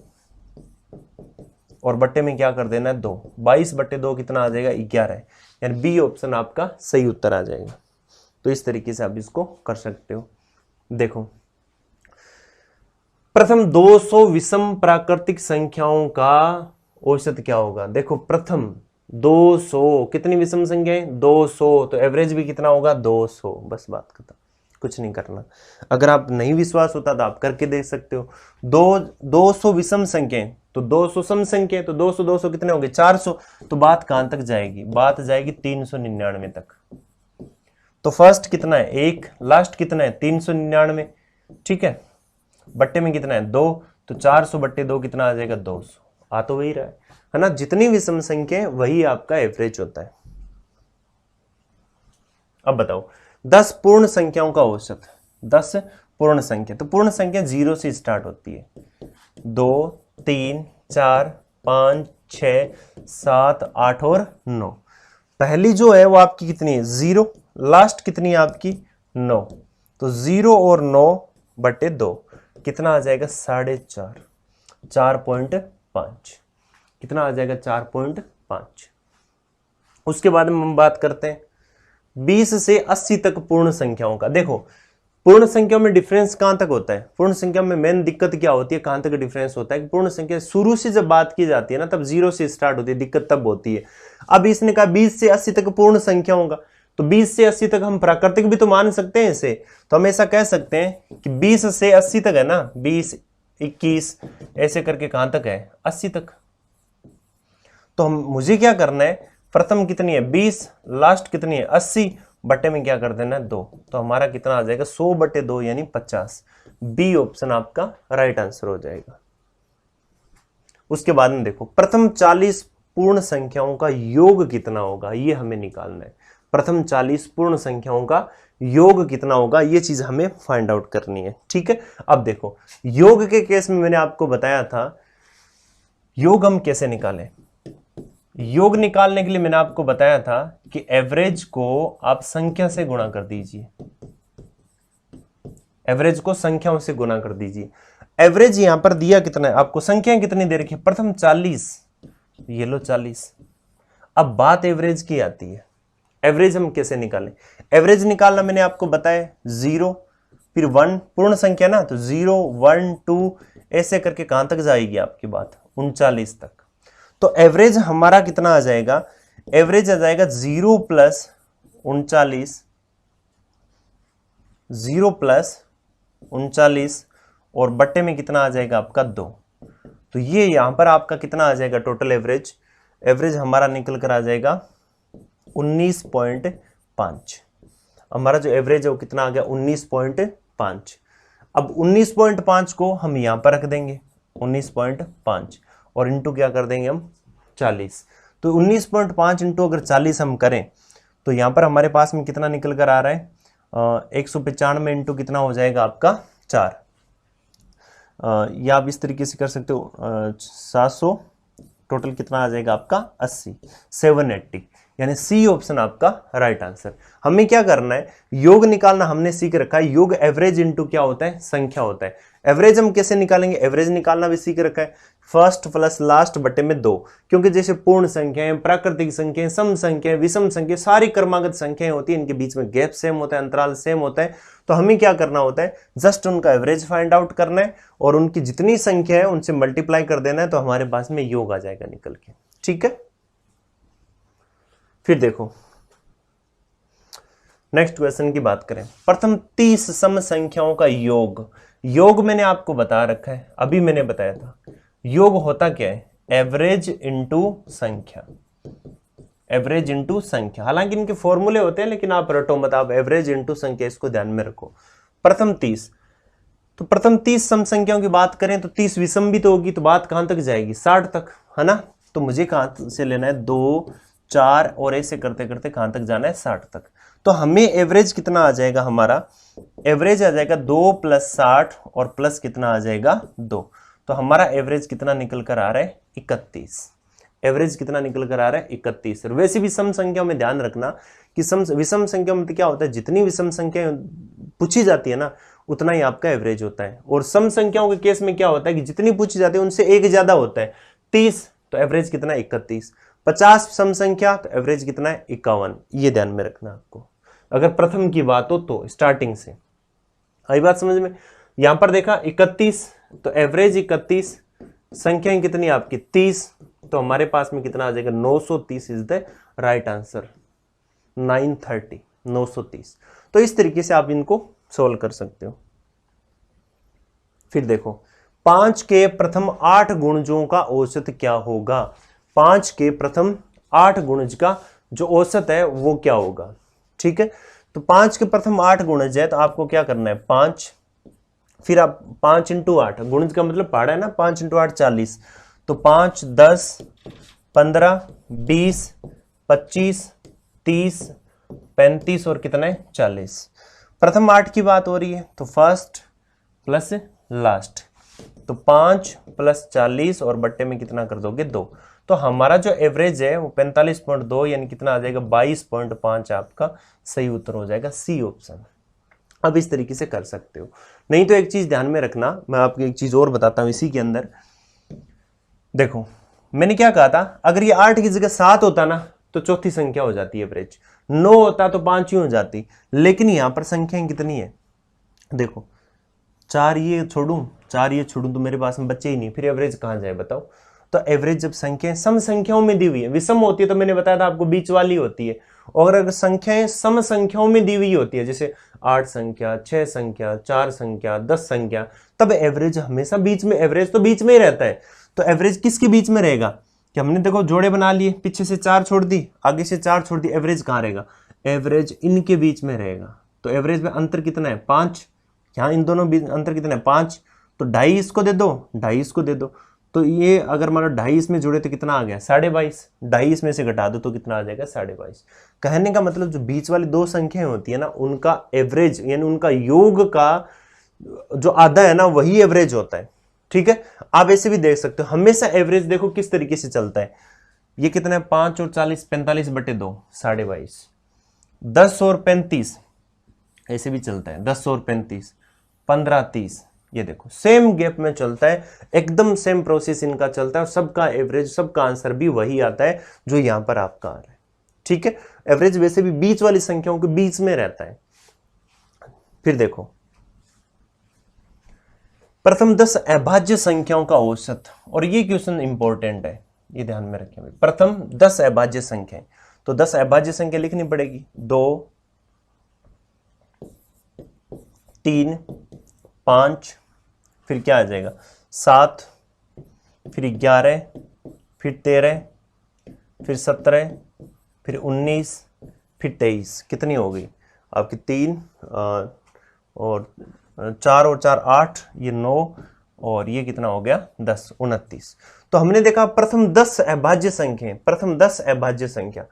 और बट्टे में क्या कर देना है 2। 22 बट्टे 2 कितना आ जाएगा 11, यानी बी ऑप्शन आपका सही उत्तर आ जाएगा। तो इस तरीके से आप इसको कर सकते हो। देखो प्रथम 200 विषम प्राकृतिक संख्याओं का औसत क्या होगा। देखो प्रथम 200 कितनी विषम संख्याएं 200, तो एवरेज भी कितना होगा 200। बस बात खत्म, कुछ नहीं करना। अगर आप नहीं विश्वास होता तो आप करके देख सकते हो। 200 विषम संख्याएं, तो 200 सम संख्या, तो 200 200 कितने होंगे 400। तो बात कहां तक जाएगी, बात जाएगी 399 तक। तो फर्स्ट कितना है 1, लास्ट कितना है 399। ठीक है, बट्टे में कितना है 2, तो 400 बट्टे 2 कितना आ जाएगा 200। आ तो वही रहा है ना। जितनी विषम संख्या है वही आपका एवरेज होता है। अब बताओ 10 पूर्ण संख्याओं का औसत। 10 पूर्ण संख्या, तो पूर्ण संख्या 0 से स्टार्ट होती है। 2 3 4 5 6 7 8 और 9। पहली जो है वो आपकी कितनी है 0, लास्ट कितनी है आपकी 9। तो 0 और 9 बटे 2 कितना आ जाएगा 4.5, 4.5 कितना आ जाएगा 4.5। उसके बाद में हम बात करते हैं 20 से 80 तक पूर्ण संख्याओं का। देखो पूर्ण संख्याओं में डिफरेंस कहां तक होता है, पूर्ण संख्या में मेन दिक्कत क्या होती है, कहां तक डिफरेंस होता है कि पूर्ण संख्या शुरू से जब बात की जाती है ना तब 0 से स्टार्ट होती है, दिक्कत तब होती है। अब इसने कहा 20 से 80 तक पूर्ण संख्याओं का, तो 20 से 80 तक हम प्राकृतिक भी तो मान सकते हैं इसे। तो हम ऐसा कह सकते हैं कि 20 से 80 तक है ना, 20 21 ऐसे करके कहां तक है 80 तक। तो हम मुझे क्या करना है, प्रथम कितनी है 20, लास्ट कितनी है 80, बट्टे में क्या कर देना है 2। तो हमारा कितना आ जाएगा 100 बट्टे 2 यानी 50। बी ऑप्शन आपका राइट आंसर हो जाएगा। उसके बाद में देखो प्रथम 40 पूर्ण संख्याओं का योग कितना होगा, ये हमें निकालना है। प्रथम 40 पूर्ण संख्याओं का योग कितना होगा, ये चीज हमें फाइंड आउट करनी है। ठीक है, अब देखो योग के केस में मैंने आपको बताया था योग हम कैसे निकालें। योग निकालने के लिए मैंने आपको बताया था कि एवरेज को आप संख्या से गुणा कर दीजिए, एवरेज को संख्याओं से गुणा कर दीजिए। एवरेज यहां पर दिया कितना है आपको, संख्याएं कितनी दे रखी है, प्रथम 40, ये लो 40। अब बात एवरेज की आती है, एवरेज हम कैसे निकालें। एवरेज निकालना मैंने आपको बताया 0 फिर 1 पूर्ण संख्या ना, तो 0 1 2 ऐसे करके कहां तक जाएगी आपकी बात 39 तक। तो एवरेज हमारा कितना आ जाएगा, एवरेज आ जाएगा 0 प्लस 39, 0 प्लस 39 और बट्टे में कितना आ जाएगा आपका 2। तो ये यहां पर आपका कितना आ जाएगा टोटल एवरेज, एवरेज हमारा निकल कर आ जाएगा 19.5। हमारा जो एवरेज है वो कितना आ गया 19.5। अब 19.5 को हम यहां पर रख देंगे 19.5 और इंटू क्या कर देंगे हम 40। तो 19.5 इंटू अगर 40 हम करें तो यहां पर हमारे पास में कितना निकल कर आ रहा है 195 इंटू कितना हो जाएगा आपका 4। या आप इस तरीके से कर सकते हो 700, टोटल कितना आ जाएगा आपका 80, 780, यानी सी ऑप्शन आपका राइट आंसर। हमें क्या करना है, योग निकालना हमने सीख रखा है। योग एवरेज इंटू क्या होता है संख्या होता है। एवरेज हम कैसे निकालेंगे, एवरेज निकालना भी सीख रखा है, फर्स्ट प्लस लास्ट बटे में 2। क्योंकि जैसे पूर्ण संख्याएं, प्राकृतिक संख्याएं, सम संख्याएं, विषम संख्या, सारी क्रमागत संख्याएं होती है, इनके बीच में गैप सेम होता है, अंतराल सेम होता है। तो हमें क्या करना होता है, जस्ट उनका एवरेज फाइंड आउट करना है और उनकी जितनी संख्या है उनसे मल्टीप्लाई कर देना है, तो हमारे पास में योग आ जाएगा निकल के। ठीक है, फिर देखो नेक्स्ट क्वेश्चन की बात करें। प्रथम 30 सम संख्याओं का योग। योग मैंने आपको बता रखा है, अभी मैंने बताया था योग होता क्या है, एवरेज इंटू संख्या, एवरेज इंटू संख्या। हालांकि इनके फॉर्मूले होते हैं लेकिन आप रटो मत, आप एवरेज इंटू संख्या इसको ध्यान में रखो। प्रथम 30, तो प्रथम 30 सम संख्याओं की बात करें तो 30 विषम भी तो होगी, तो बात कहां तक जाएगी, 60 तक, है ना। तो मुझे कहां से लेना है, 2 4 और ऐसे करते करते कहां तक जाना है, 60 तक। तो हमें एवरेज कितना आ जाएगा, हमारा एवरेज आ जाएगा 2 + 60 और प्लस कितना आ जाएगा 2। तो हमारा एवरेज कितना निकल कर आ रहा है, 31। एवरेज कितना निकल कर आ रहा है, 31। और वैसे भी सम संख्याओं में ध्यान रखना कि विषम संख्याओं में क्या होता है, जितनी विषम संख्या पूछी जाती है ना उतना ही आपका एवरेज होता है। और सम संख्याओं के केस में क्या होता है कि जितनी पूछी जाती है उनसे एक ज्यादा होता है, 30, तो एवरेज कितना है, 31। 50 सम संख्या तो एवरेज कितना है, 51। ये ध्यान में रखना आपको, अगर प्रथम की बात हो तो स्टार्टिंग से। आई बात समझ में। यहां पर देखा 31, तो एवरेज 31, संख्याएं कितनी आपकी 30, तो हमारे पास में कितना आ जाएगा, 930 इज द राइट आंसर, 930, 930। तो इस तरीके से आप इनको सोल्व कर सकते हो। फिर देखो 5 के प्रथम 8 गुणजों का औसत क्या होगा। 5 के प्रथम 8 गुणज का जो औसत है वो क्या होगा, ठीक है। तो 5 के प्रथम 8 गुणज है, तो आपको क्या करना है, 5, फिर आप 5 × 8, गुणज का मतलब पहाड़ा है ना, 5 × 8 40, तो 5 10 15 20 25 30 35 और कितना है 40। प्रथम 8 की बात हो रही है, तो फर्स्ट प्लस लास्ट, तो 5 + 40 और बट्टे में कितना कर दोगे 2। तो हमारा जो एवरेज है वो 45.2 यानी कितना आ जाएगा, 22.5 आपका सही उत्तर हो जाएगा, सी ऑप्शन। अब इस तरीके से कर सकते हो। नहीं तो एक चीज ध्यान में रखना, मैं आपको एक चीज और बताता हूं इसी के अंदर। देखो मैंने क्या कहा था, अगर ये 8 की जगह 7 होता ना तो चौथी संख्या हो जाती है एवरेज, 9 होता तो 5 ही हो जाती। लेकिन यहां पर संख्याएं कितनी है, देखो 4 ये छोड़ूं 4 ये छोड़ूं तो मेरे पास में बच्चे ही नहीं, फिर एवरेज कहां जाए बताओ। तो एवरेज जब संख्याएं सम संख्याओं में दी हुई है, विषम होती है तो मैंने बताया था आपको बीच वाली होती है, और अगर संख्याएं सम संख्याओं में दी हुई होती है, जैसे 8 संख्या 6 संख्या 4 संख्या 10 संख्या, तब एवरेज हमेशा बीच में, एवरेज तो बीच में ही रहता है। तो एवरेज किसके बीच में रहेगा, कि हमने देखो जोड़े बना लिए, पीछे से 4 छोड़ दी, आगे से 4 छोड़ दी, एवरेज कहां रहेगा, एवरेज इनके बीच में रहेगा। तो एवरेज में अंतर कितना है 5, यहाँ इन दोनों बीच अंतर कितना है 5, तो 2.5 इसको दे दो, 2.5 इसको दे दो, तो ये अगर मान लो 2.5 इसमें जुड़े तो कितना आ गया 22.5, 2.5 इसमें से घटा दो तो कितना आ जाएगा 22.5। कहने का मतलब जो बीच वाली दो संख्याएं होती है ना, उनका एवरेज यानी उनका योग का जो आधा है ना वही एवरेज होता है, ठीक है। आप ऐसे भी देख सकते हो, हमेशा एवरेज देखो किस तरीके से चलता है, ये कितना है 5 और 40 45/2 22.5, 10 और 35 ऐसे भी चलता है, 10 और 35 15 30, ये देखो सेम गैप में चलता है, एकदम सेम प्रोसेस इनका चलता है, और सबका एवरेज सबका आंसर भी वही आता है जो यहां पर आपका आ रहा है, ठीक है। एवरेज वैसे भी बीच वाली संख्याओं के बीच में रहता है। फिर देखो प्रथम 10 अभाज्य संख्याओं का औसत, और ये क्वेश्चन इंपॉर्टेंट है, ये ध्यान में रखें। प्रथम 10 अभाज्य संख्याएं, तो 10 अभाज्य संख्या लिखनी पड़ेगी, 2 3 5, फिर क्या आ जाएगा 7, फिर 11, फिर 13, फिर 17, फिर 19, फिर 23, कितनी हो गई आपकी 3 और 4 और 4 8, ये 9, और ये कितना हो गया 10 29। तो हमने देखा प्रथम 10 अभाज्य संख्या, प्रथम 10 अभाज्य संख्या,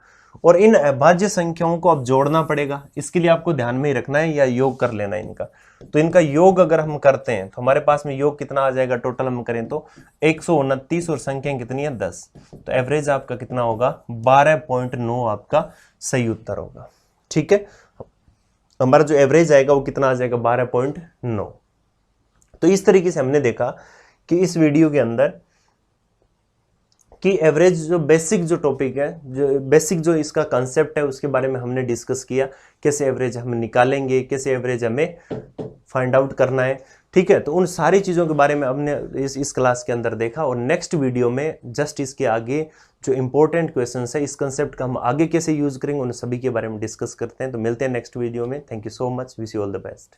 और इन अभाज्य संख्याओं को अब जोड़ना पड़ेगा। इसके लिए आपको ध्यान में ही रखना है या योग कर लेना है इनका। तो इनका योग अगर हम करते हैं तो हमारे पास में योग कितना आ जाएगा, टोटल हम करें तो 129, और संख्या कितनी है 10, तो एवरेज आपका कितना होगा 12.9 आपका सही उत्तर होगा, ठीक है। हमारा जो एवरेज आएगा वो कितना आ जाएगा 12.9। तो इस तरीके से हमने देखा कि इस वीडियो के अंदर कि एवरेज जो बेसिक जो टॉपिक है, जो बेसिक जो इसका कंसेप्ट है उसके बारे में हमने डिस्कस किया, कैसे एवरेज हम निकालेंगे, कैसे एवरेज हमें फाइंड आउट करना है, ठीक है। तो उन सारी चीज़ों के बारे में हमने इस क्लास के अंदर देखा, और नेक्स्ट वीडियो में जस्ट इसके आगे जो इंपॉर्टेंट क्वेश्चंस है, इस कंसेप्ट का हम आगे कैसे यूज करेंगे उन सभी के बारे में डिस्कस करते हैं। तो मिलते हैं नेक्स्ट वीडियो में। Thank you so much, wish you all the best.